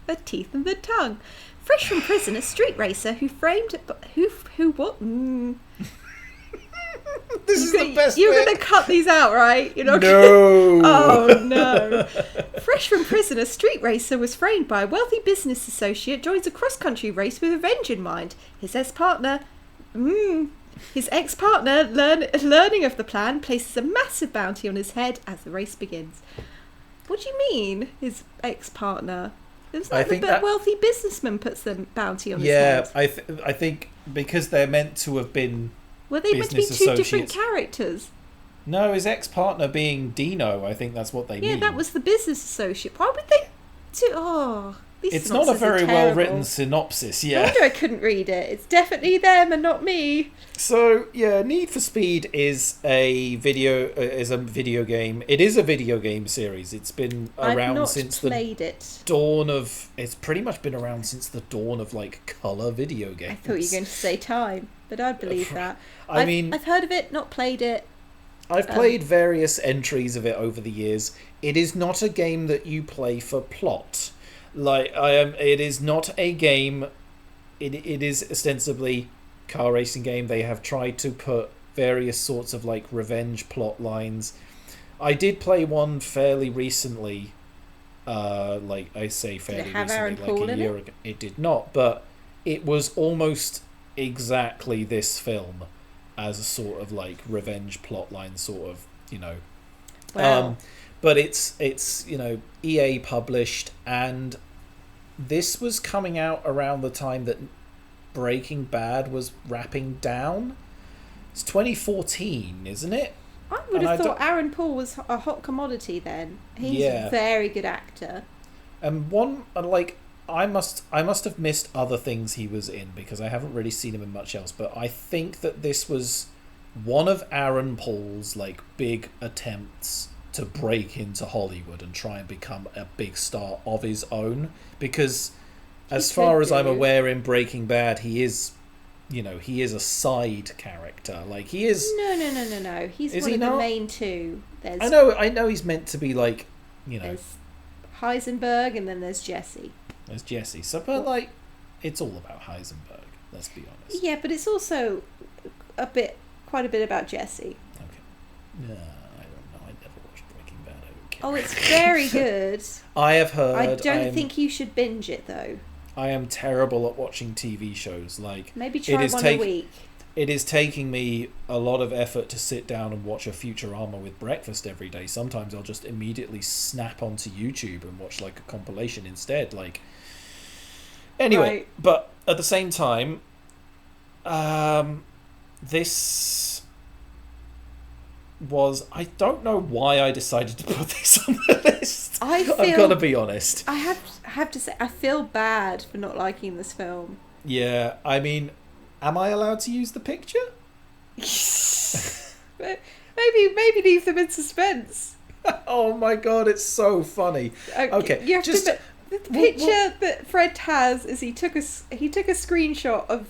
The teeth and the tongue. Fresh from prison, a street racer who framed... Who what? This is the best You're bit. going to cut these out, right? You're not No. Oh, no. Fresh from prison, a street racer was framed by a wealthy business associate, joins a cross-country race with revenge in mind. His ex-partner, learning of the plan, places a massive bounty on his head as the race begins. What do you mean, his ex-partner? It was like the wealthy businessman puts the bounty on his head. Yeah, I think because they're meant to have been... Were they meant to be two different characters? No, his ex-partner being Dino, I think that's what they mean. Yeah, that was the business associate. Why would they do... It's not a very well-written synopsis, yeah. No wonder I couldn't read it. It's definitely them and not me. So, yeah, Need for Speed is a video game. It is a video game series. It's been around since the dawn of... It's pretty much been around since the dawn of, like, colour video games. I thought you were going to say time, but I'd believe that. I've heard of it, not played it. I've played various entries of it over the years. It is not a game that you play for plot. It is not a game. It is ostensibly car racing game. They have tried to put various sorts of like revenge plot lines. I did play one fairly recently. Like I say, fairly recently, like a year ago. It did not, but it was almost exactly this film as a sort of like revenge plot line, sort of, you know. Wow. But it's you know, EA published, and this was coming out around the time that Breaking Bad was wrapping down. It's 2014, isn't it? I would have thought Aaron Paul was a hot commodity then. He's a very good actor. And I must have missed other things he was in because I haven't really seen him in much else. But I think that this was one of Aaron Paul's like big attempts to break into Hollywood and try and become a big star of his own, because as far as I'm aware in Breaking Bad he is a side character. Like he is No. He's one of the main two. I know he's meant to be like, you know, there's Heisenberg and then there's Jesse. There's Jesse. So but like it's all about Heisenberg, let's be honest. Yeah, but it's also quite a bit about Jesse. Okay. Yeah. Oh, it's very good. I have heard. I don't think you should binge it though. I am terrible at watching TV shows. Like maybe try one a week. It is taking me a lot of effort to sit down and watch a Futurama with breakfast every day. Sometimes I'll just immediately snap onto YouTube and watch like a compilation instead. Like anyway, right. But at the same time, this was, I don't know why I decided to put this on the list. I've got to be honest. I have to say, I feel bad for not liking this film. Yeah, I mean, am I allowed to use the picture? maybe leave them in suspense. Oh my god, it's so funny. Okay, you have the picture that Fred has is he took a screenshot of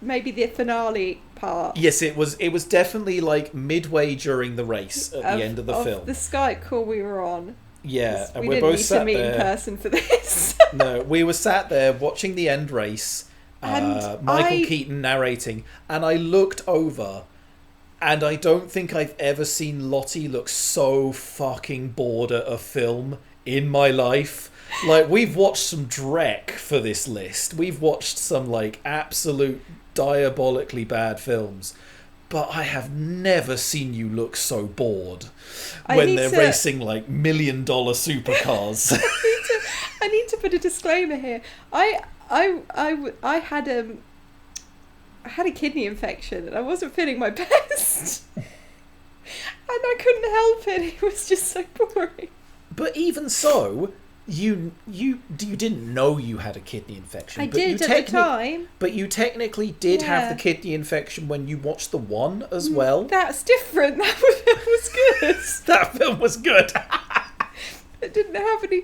maybe the finale part. Yes, it was. It was definitely like midway during the race at the end of the film. The Skype call we were on. Yeah, and we we're didn't both need sat to meet there. in person for this. No, we were sat there watching the end race. Michael Keaton narrating, and I looked over, and I don't think I've ever seen Lottie look so fucking bored at a film in my life. Like, we've watched some Drek for this list. We've watched some, like, absolute diabolically bad films. But I have never seen you look so bored when they're racing, like, $1 million supercars. I need to put a disclaimer here. I had a kidney infection and I wasn't feeling my best. And I couldn't help it. It was just so boring. But even so... You didn't know you had a kidney infection. I did at the time. But you technically did have the kidney infection when you watched the one as well. That's different. That was good. That film was good. It didn't have any...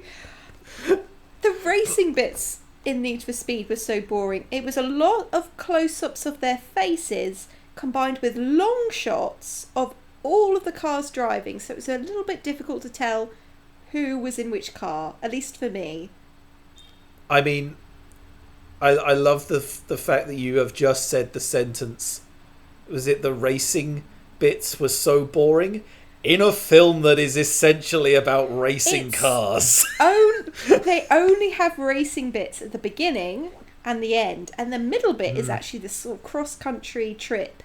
The racing bits in Need for Speed was so boring. It was a lot of close-ups of their faces combined with long shots of all of the cars driving. So it was a little bit difficult to tell who was in which car, at least for me. I mean, I love the fact that you have just said the sentence, was it the racing bits were so boring? In a film that is essentially about racing cars. They only have racing bits at the beginning and the end, and the middle bit is actually this sort of cross-country trip,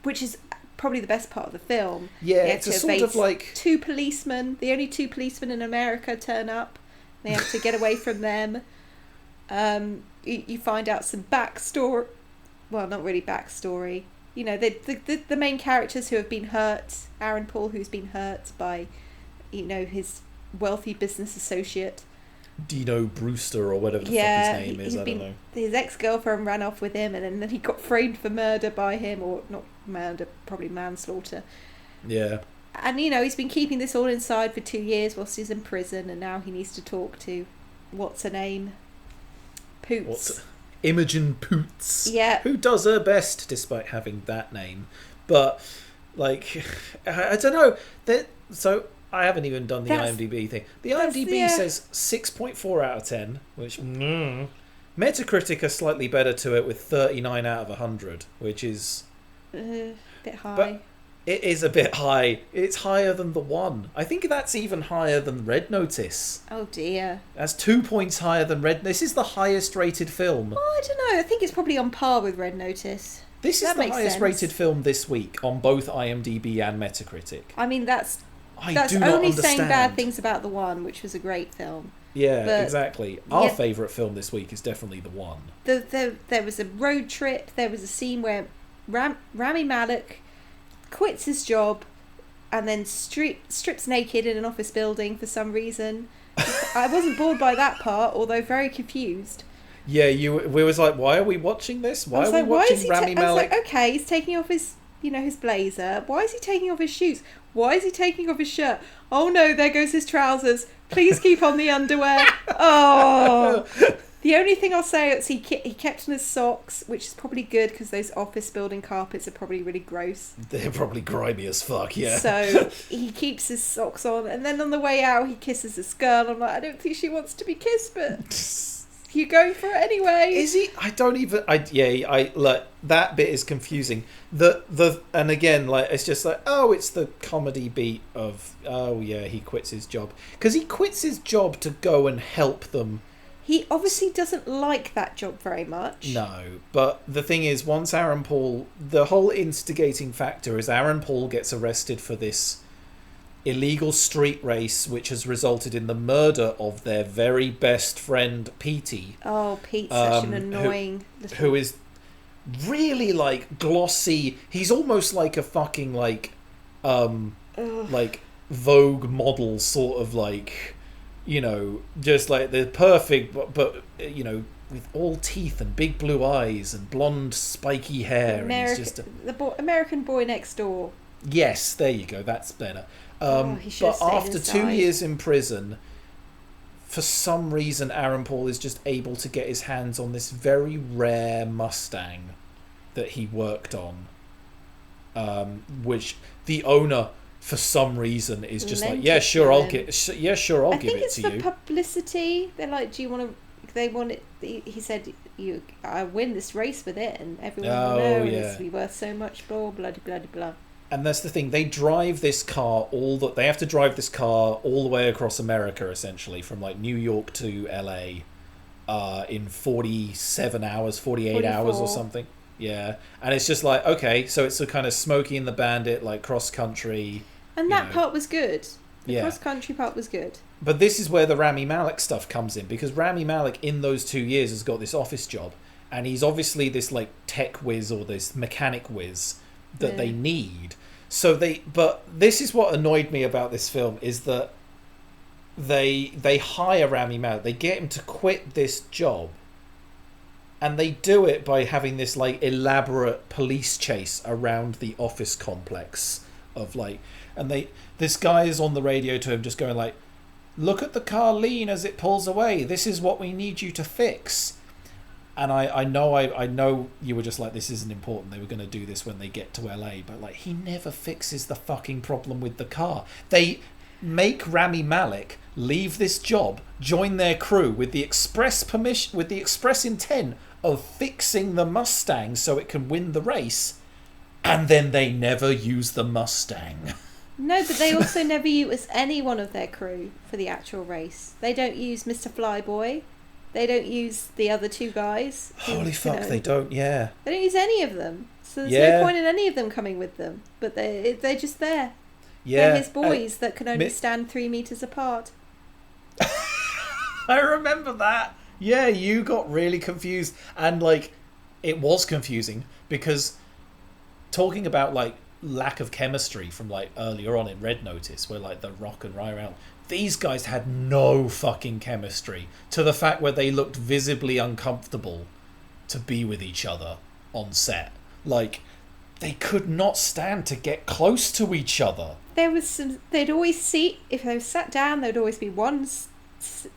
which is... probably the best part of the film. Yeah, it's a sort of like... Two policemen. The only two policemen in America turn up. They have to get away from them. You find out some backstory. Well, not really backstory. You know, the main characters who have been hurt. Aaron Paul, who's been hurt by, you know, his wealthy business associate. Dino Brewster or whatever the fuck his name is, I don't know. His ex-girlfriend ran off with him, and then he got framed for murder by him, or not murder, probably manslaughter. Yeah. And, you know, he's been keeping this all inside for 2 years whilst he's in prison, and now he needs to talk to, what's her name? Poots. Imogen Poots. Yeah. Who does her best despite having that name. But, like, I don't know. So... I haven't even done the IMDb thing. The IMDb says 6.4 out of 10, which Metacritic are slightly better to it with 39 out of 100, which is a bit high. But it is a bit high. It's higher than The One. I think that's even higher than Red Notice. Oh dear. That's 2 points higher than Red. This is the highest rated film. Oh, I don't know. I think it's probably on par with Red Notice. This is the highest rated film this week on both IMDb and Metacritic. I mean, that's do not only understand. saying bad things about The One, which was a great film. Yeah, but exactly. Our favourite film this week is definitely The One. There was a road trip. There was a scene where Rami Malek quits his job and then strips naked in an office building for some reason. I wasn't bored by that part, although very confused. Yeah, we was like, why are we watching this? Why are we watching Rami Malek? I was like, okay, he's taking off his blazer. Why is he taking off his shoes? Why is he taking off his shirt? Oh no, there goes his trousers. Please keep on the underwear. Oh. The only thing I'll say is he kept on his socks, which is probably good because those office building carpets are probably really gross. They're probably grimy as fuck, yeah. So he keeps his socks on, and then on the way out he kisses this girl. I'm like, I don't think she wants to be kissed, but... You going for it anyway? Is he? I don't even. Like that bit is confusing. And again, like it's just like, oh, it's the comedy beat of, oh yeah, he quits his job because he quits his job to go and help them. He obviously doesn't like that job very much. No, but the thing is, once Aaron Paul, the whole instigating factor is Aaron Paul gets arrested for this illegal street race, which has resulted in the murder of their very best friend, Petey. Oh, Pete's such an annoying... Who is really, like, glossy. He's almost like a fucking, like Vogue model, sort of, like, you know, just, like, the perfect, but you know, with all teeth and big blue eyes and blonde, spiky hair. American Boy Next Door. Yes, there you go, that's better. But stayed after inside. 2 years in prison for some reason Aaron Paul is just able to get his hands on this very rare Mustang that he worked on, which the owner for some reason is just like, yeah, sure, I'll give it to you. I think it's the publicity. They're like, do you want to? They want it. He said, I win this race with it, and everyone will know, and it's be worth so much. Blah blah blah blah. And that's the thing. They drive this car they have to drive this car all the way across America, essentially, from like New York to LA, in 47 hours, 48 44 hours or something. Yeah, and it's just like, okay, so it's a kind of Smokey and the Bandit, like cross country. And that part was good. The cross country part was good. But this is where the Rami Malek stuff comes in, because Rami Malek in those 2 years has got this office job, and he's obviously this like tech whiz or this mechanic whiz that they need. But this is what annoyed me about this film, is that they hire Rami Malek, they get him to quit this job, and they do it by having this like elaborate police chase around the office complex of like, and this guy is on the radio to him just going like, look at the car lean as it pulls away, this is what we need you to fix. And I know you were just like, this isn't important, they were going to do this when they get to LA, but like, he never fixes the fucking problem with the car. They make Rami Malek leave this job, join their crew with the express intent of fixing the Mustang so it can win the race, and then they never use the Mustang. No, but they also never use any one of their crew for the actual race. They don't use Mr. Flyboy. They don't use the other two guys. Holy fuck, they don't, yeah. They don't use any of them. So there's no point in any of them coming with them. But they're just there. Yeah. They're his boys that can only stand 3 meters apart. I remember that. Yeah, you got really confused. And, like, it was confusing because talking about, like, lack of chemistry from, like, earlier on in Red Notice, where, like, The Rock and Ryan Reynolds, these guys had no fucking chemistry, to the fact where they looked visibly uncomfortable to be with each other on set. Like, they could not stand to get close to each other. There was they'd always seat, if they sat down, there'd always be one,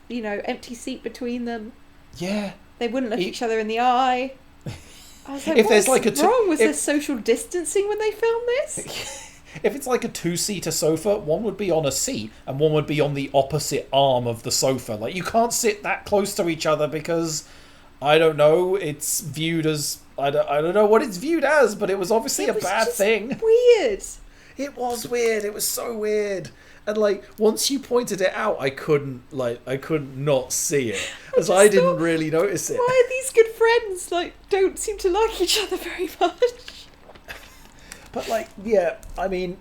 empty seat between them. Yeah. They wouldn't look each other in the eye. I was like, what's wrong? Was there social distancing when they filmed this? If it's like a 2-seater sofa, one would be on a seat and one would be on the opposite arm of the sofa. Like, you can't sit that close to each other because, I don't know, it's viewed as... I don't know what it's viewed as, but it was obviously a bad thing. Weird. It was weird. It was so weird. And, like, once you pointed it out, I couldn't not see it. As I didn't really notice it. Why are these good friends, like, don't seem to like each other very much? But, like, yeah, I mean,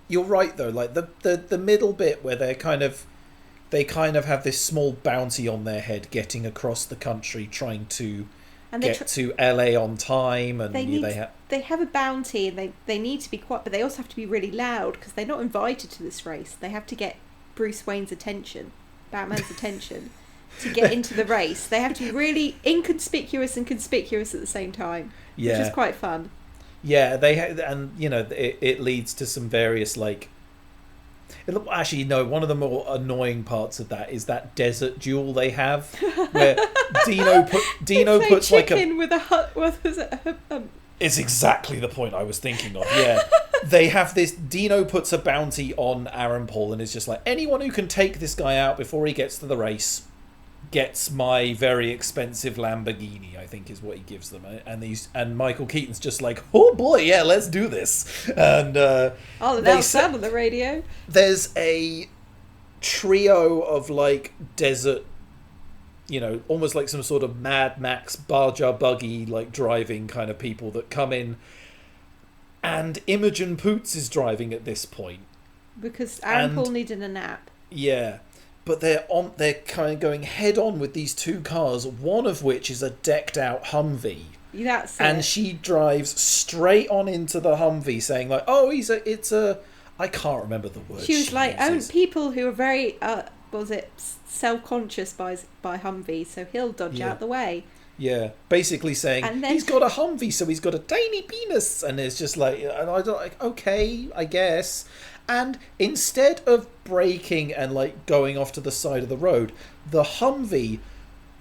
you're right, though. Like, the middle bit where they kind of have this small bounty on their head getting across the country, trying to get to LA on time. And they have a bounty, and they need to be quiet, but they also have to be really loud because they're not invited to this race. They have to get Bruce Wayne's attention, Batman's attention, to get into the race. They have to be really inconspicuous and conspicuous at the same time, which is quite fun. Yeah, and it leads to some various like. Actually, no. One of the more annoying parts of that is that desert duel they have, where Dino puts like a with a hut. What was it? It's exactly the point I was thinking of. Yeah, they have this. Dino puts a bounty on Aaron Paul and is just like, anyone who can take this guy out before he gets to the race gets my very expensive Lamborghini, I think is what he gives them. And Michael Keaton's just like, oh boy, yeah, let's do this. And I'll announce that on the radio. There's a trio of like desert, almost like some sort of Mad Max bar jar buggy like driving kind of people that come in, and Imogen Poots is driving at this point because Aaron Paul needed a nap. Yeah. But they're kind of going head on with these two cars, one of which is a decked out Humvee. That's and she drives straight on into the Humvee, saying like, "Oh, I can't remember the word." She was like, people who are very self-conscious by Humvee, so he'll dodge out the way. Yeah, basically saying And then- he's got a Humvee, so he's got a tiny penis, and it's just like, and I don't like, okay, I guess. And instead of braking and like going off to the side of the road, the Humvee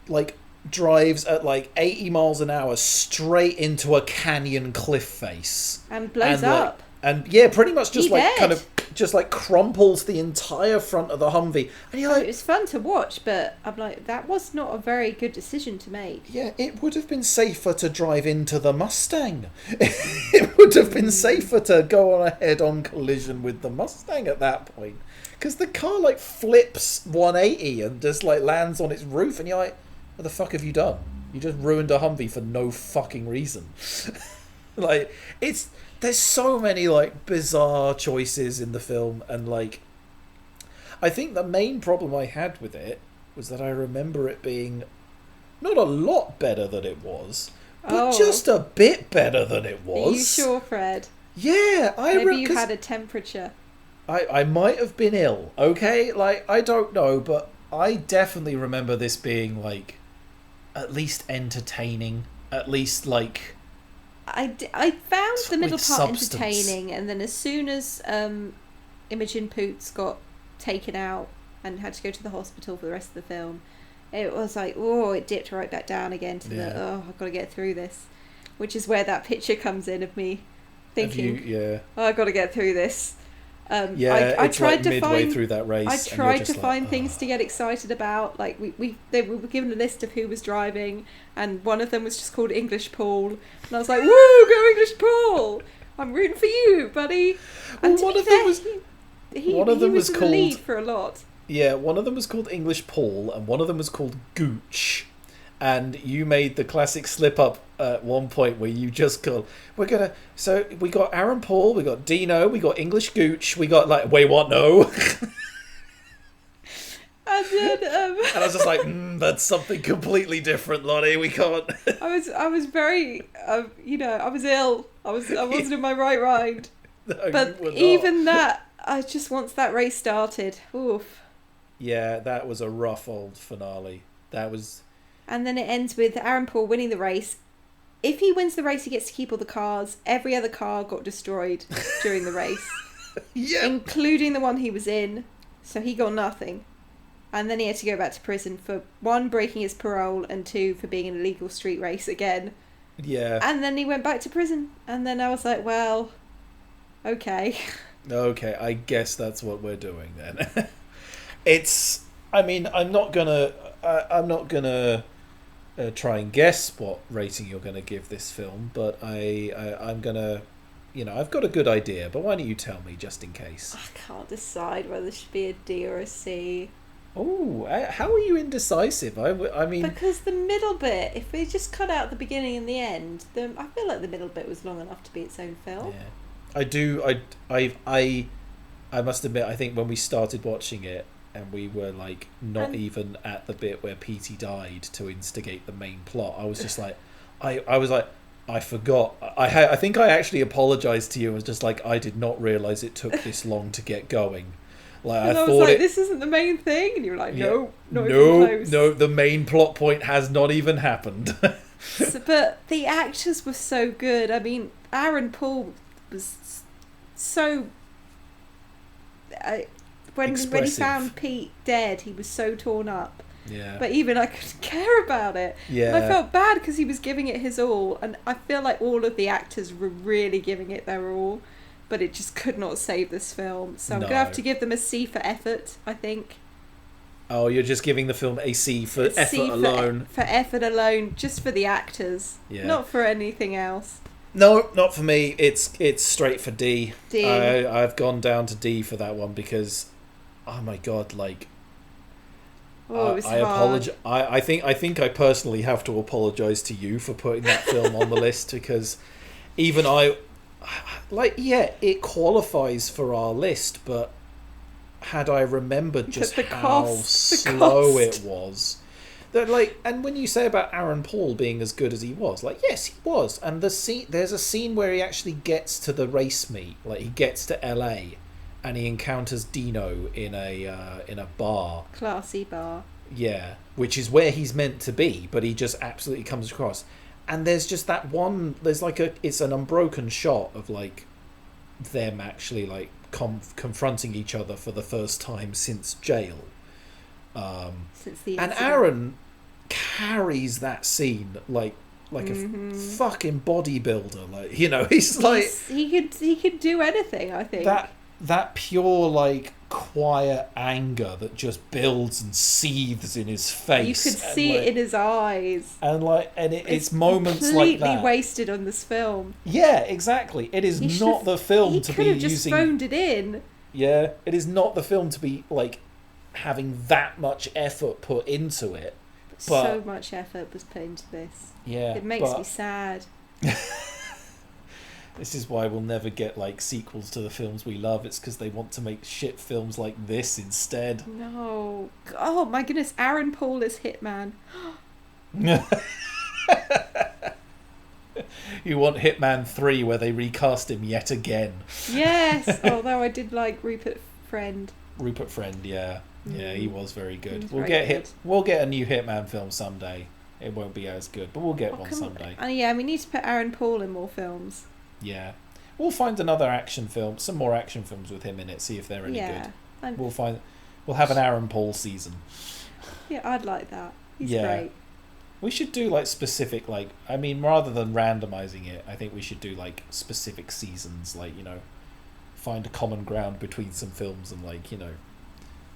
like drives at like 80 miles an hour straight into a canyon cliff face And blows like, up. and yeah, pretty much just He like dead. kind of just like crumples the entire front of the Humvee, and you're It like, was fun to watch, but I'm like, that was not a very good decision to make. yeah, it would have been safer to drive into the Mustang. It would have been safer to go on a head-on collision with the Mustang at that point, because the car like flips 180 and just like lands on its roof, and you're like, what the fuck have you done? You just ruined a Humvee for no fucking reason. Like, there's so many like bizarre choices in the film, and like, I think the main problem I had with it was that I remember it being not a lot better than it was, but just a bit better than it was. Are you sure, Fred? Yeah, Maybe you had a temperature. I might have been ill, okay? Like, I don't know, but I definitely remember this being like at least entertaining, at least like... I found the middle with part substance. entertaining, and then as soon as Imogen Poots got taken out and had to go to the hospital for the rest of the film, it was like, oh, it dipped right back down again to the, oh, I've got to get through this. Which is where that picture comes in of me thinking, oh, I've got to get through this. I it's tried like to midway find, through that race. I and you're tried just to like, find things to get excited about. Like we were given a list of who was driving, and one of them was just called English Paul, and I was like, "Woo, go English Paul! I'm rooting for you, buddy." And Well, one of them was he was in the called lead for a lot. Yeah, one of them was called English Paul, and one of them was called Gooch. And you made the classic slip up at one point where you just go, so we got Aaron Paul, we got Dino, we got English Gooch, we got like, wait, what, no? And then and I was just like, that's something completely different, Lottie, we can't. I was very, I was ill. I wasn't in my right mind. No, But you were not. even that, once that race started, oof. Yeah, that was a rough old finale. That was... And then it ends with Aaron Paul winning the race. If he wins the race, he gets to keep all the cars. Every other car got destroyed during the race, Yeah. including the one he was in. So he got nothing. And then he had to go back to prison for 1, breaking his parole, and 2, for being in an illegal street race again. Yeah. And then he went back to prison. And then I was like, well, okay. Okay, I guess that's what we're doing then. I'm not gonna try and guess what rating you're gonna give this film, but I'm gonna, I've got a good idea, but why don't you tell me just in case? I can't decide whether it should be a D or a C. Oh, how are you indecisive? I mean... Because the middle bit, if we just cut out the beginning and the end, then I feel like the middle bit was long enough to be its own film. Yeah. I do. I must admit, I think when we started watching it, and we were like not even at the bit where Petey died to instigate the main plot, I was just like, I was like, I forgot. I think I actually apologized to you and was just like, I did not realise it took this long to get going. Like, And I was like, this isn't the main thing, and you were like, no, not even close. No, the main plot point has not even happened. But the actors were so good. I mean, Aaron Paul was so... when he found Pete dead, he was so torn up. Yeah. But even I couldn't care about it. Yeah. And I felt bad because he was giving it his all, and I feel like all of the actors were really giving it their all, but it just could not save this film. So I'm going to have to give them a C for effort, I think. Oh, you're just giving the film a C for effort alone. For effort alone, just for the actors. Yeah. Not for anything else. No, not for me. It's straight for D. D. I've gone down to D for that one because, oh my god, like... Oh, it was I hard. apologize. I think I personally have to apologise to you for putting that film on the list, because even it qualifies for our list, but had I remembered just how slow it was, that and when you say about Aaron Paul being as good as he was, yes, he was, and there's a scene where he actually gets to the race meet, he gets to LA. And he encounters Dino in a bar. Classy bar. Yeah, which is where he's meant to be, but he just absolutely comes across. And there's just that one. There's like it's an unbroken shot of like them actually like confronting each other for the first time since jail. Since the and incident. Aaron carries that scene like a fucking bodybuilder. Like, you know, he's like he could do anything. I think that pure like quiet anger that just builds and seethes in his face. You could see it in his eyes. And it's moments like that. Completely wasted on this film. Yeah, exactly. It is not the film to be using. He could have just phoned it in. Yeah, it is not the film to be like having that much effort put into it. But so much effort was put into this. Yeah, it makes me sad. This is why we'll never get like sequels to the films we love. It's because they want to make shit films like this instead. No. Oh my goodness, Aaron Paul is Hitman. You want Hitman 3 where they recast him yet again. Yes, although I did like Rupert Friend. Rupert Friend, yeah. Yeah, he was very good. We'll get a new Hitman film someday. It won't be as good, but we'll get one someday. Oh yeah, we need to put Aaron Paul in more films. Yeah. We'll find another action film, some more action films with him in it, see if they're any good. We'll have an Aaron Paul season. Yeah, I'd like that. He's great. We should do like specific, like, I mean, rather than randomizing it, I think we should do like specific seasons, like, you know, find a common ground between some films and like, you know,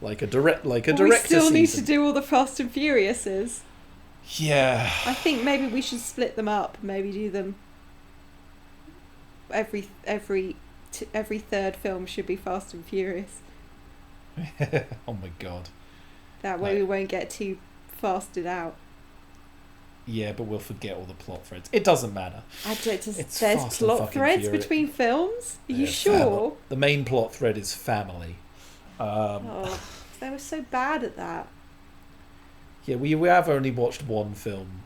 like a director season. We still need to do all the Fast and Furiouses. Yeah. I think maybe we should split them up. Maybe do them every third film should be Fast and Furious. Oh my god. That way we won't get too fasted out. Yeah, but we'll forget all the plot threads. It doesn't matter. There's plot threads between films? Are you sure? The main plot thread is family. They were so bad at that. Yeah, we have only watched one film.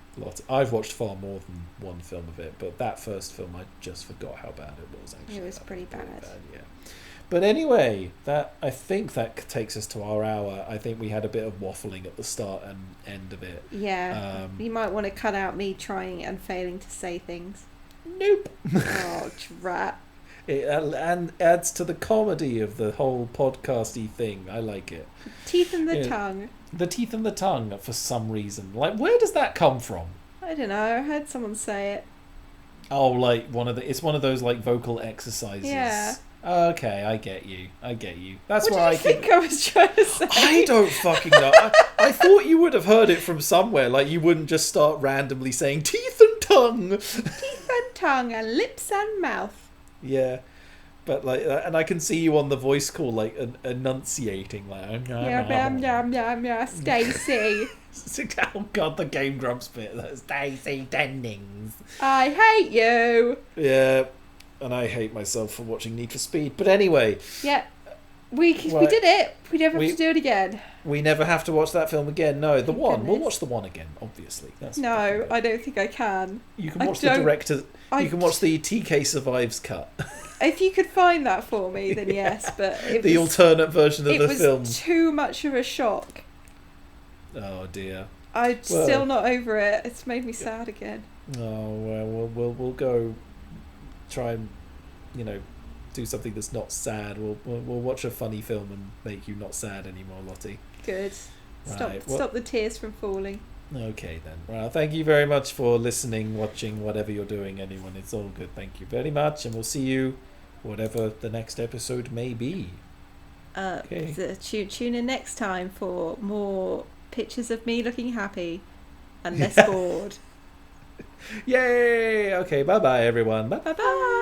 I've watched far more than one film of it, but that first film I just forgot how bad it was. Actually, it was pretty bad. Yeah. But anyway, I think that takes us to our hour. I think we had a bit of waffling at the start and end of it. Yeah, you might want to cut out me trying and failing to say things. Nope. Oh, drat. It and adds to the comedy of the whole podcasty thing. I like it. Teeth and the tongue. The teeth and the tongue, for some reason. Like, where does that come from? I don't know. I heard someone say it. Oh, like it's one of those like vocal exercises. Yeah. Okay, I get you. That's what where I think I was trying to say. I don't fucking know. I thought you would have heard it from somewhere. Like, you wouldn't just start randomly saying teeth and tongue. Teeth and tongue and lips and mouth. Yeah. But like, and I can see you on the voice call, like enunciating, like, yeah, Stacey. Oh god, the Game Grumps bit. Stacey Dennings. I hate you. Yeah, and I hate myself for watching Need for Speed. But anyway. Yeah, we did it. We never have to do it again. We never have to watch that film again. No, the one. Goodness. We'll watch the one again, obviously. No, I don't think I can. You can watch the director. You can watch the TK Survives cut. If you could find that for me, then yes. But the alternate version of the film. It was too much of a shock. Oh dear. I'm still not over it. It's made me sad again. Oh well, we'll go try and, you know, do something that's not sad. We'll watch a funny film and make you not sad anymore, Lottie. Good. Stop the tears from falling. Okay then. Well, thank you very much for listening, watching, whatever you're doing, anyone. It's all good. Thank you very much, and we'll see you whatever the next episode may be. Okay. Tune in next time for more pictures of me looking happy and less bored. Yay! Okay, bye-bye everyone. Bye-bye.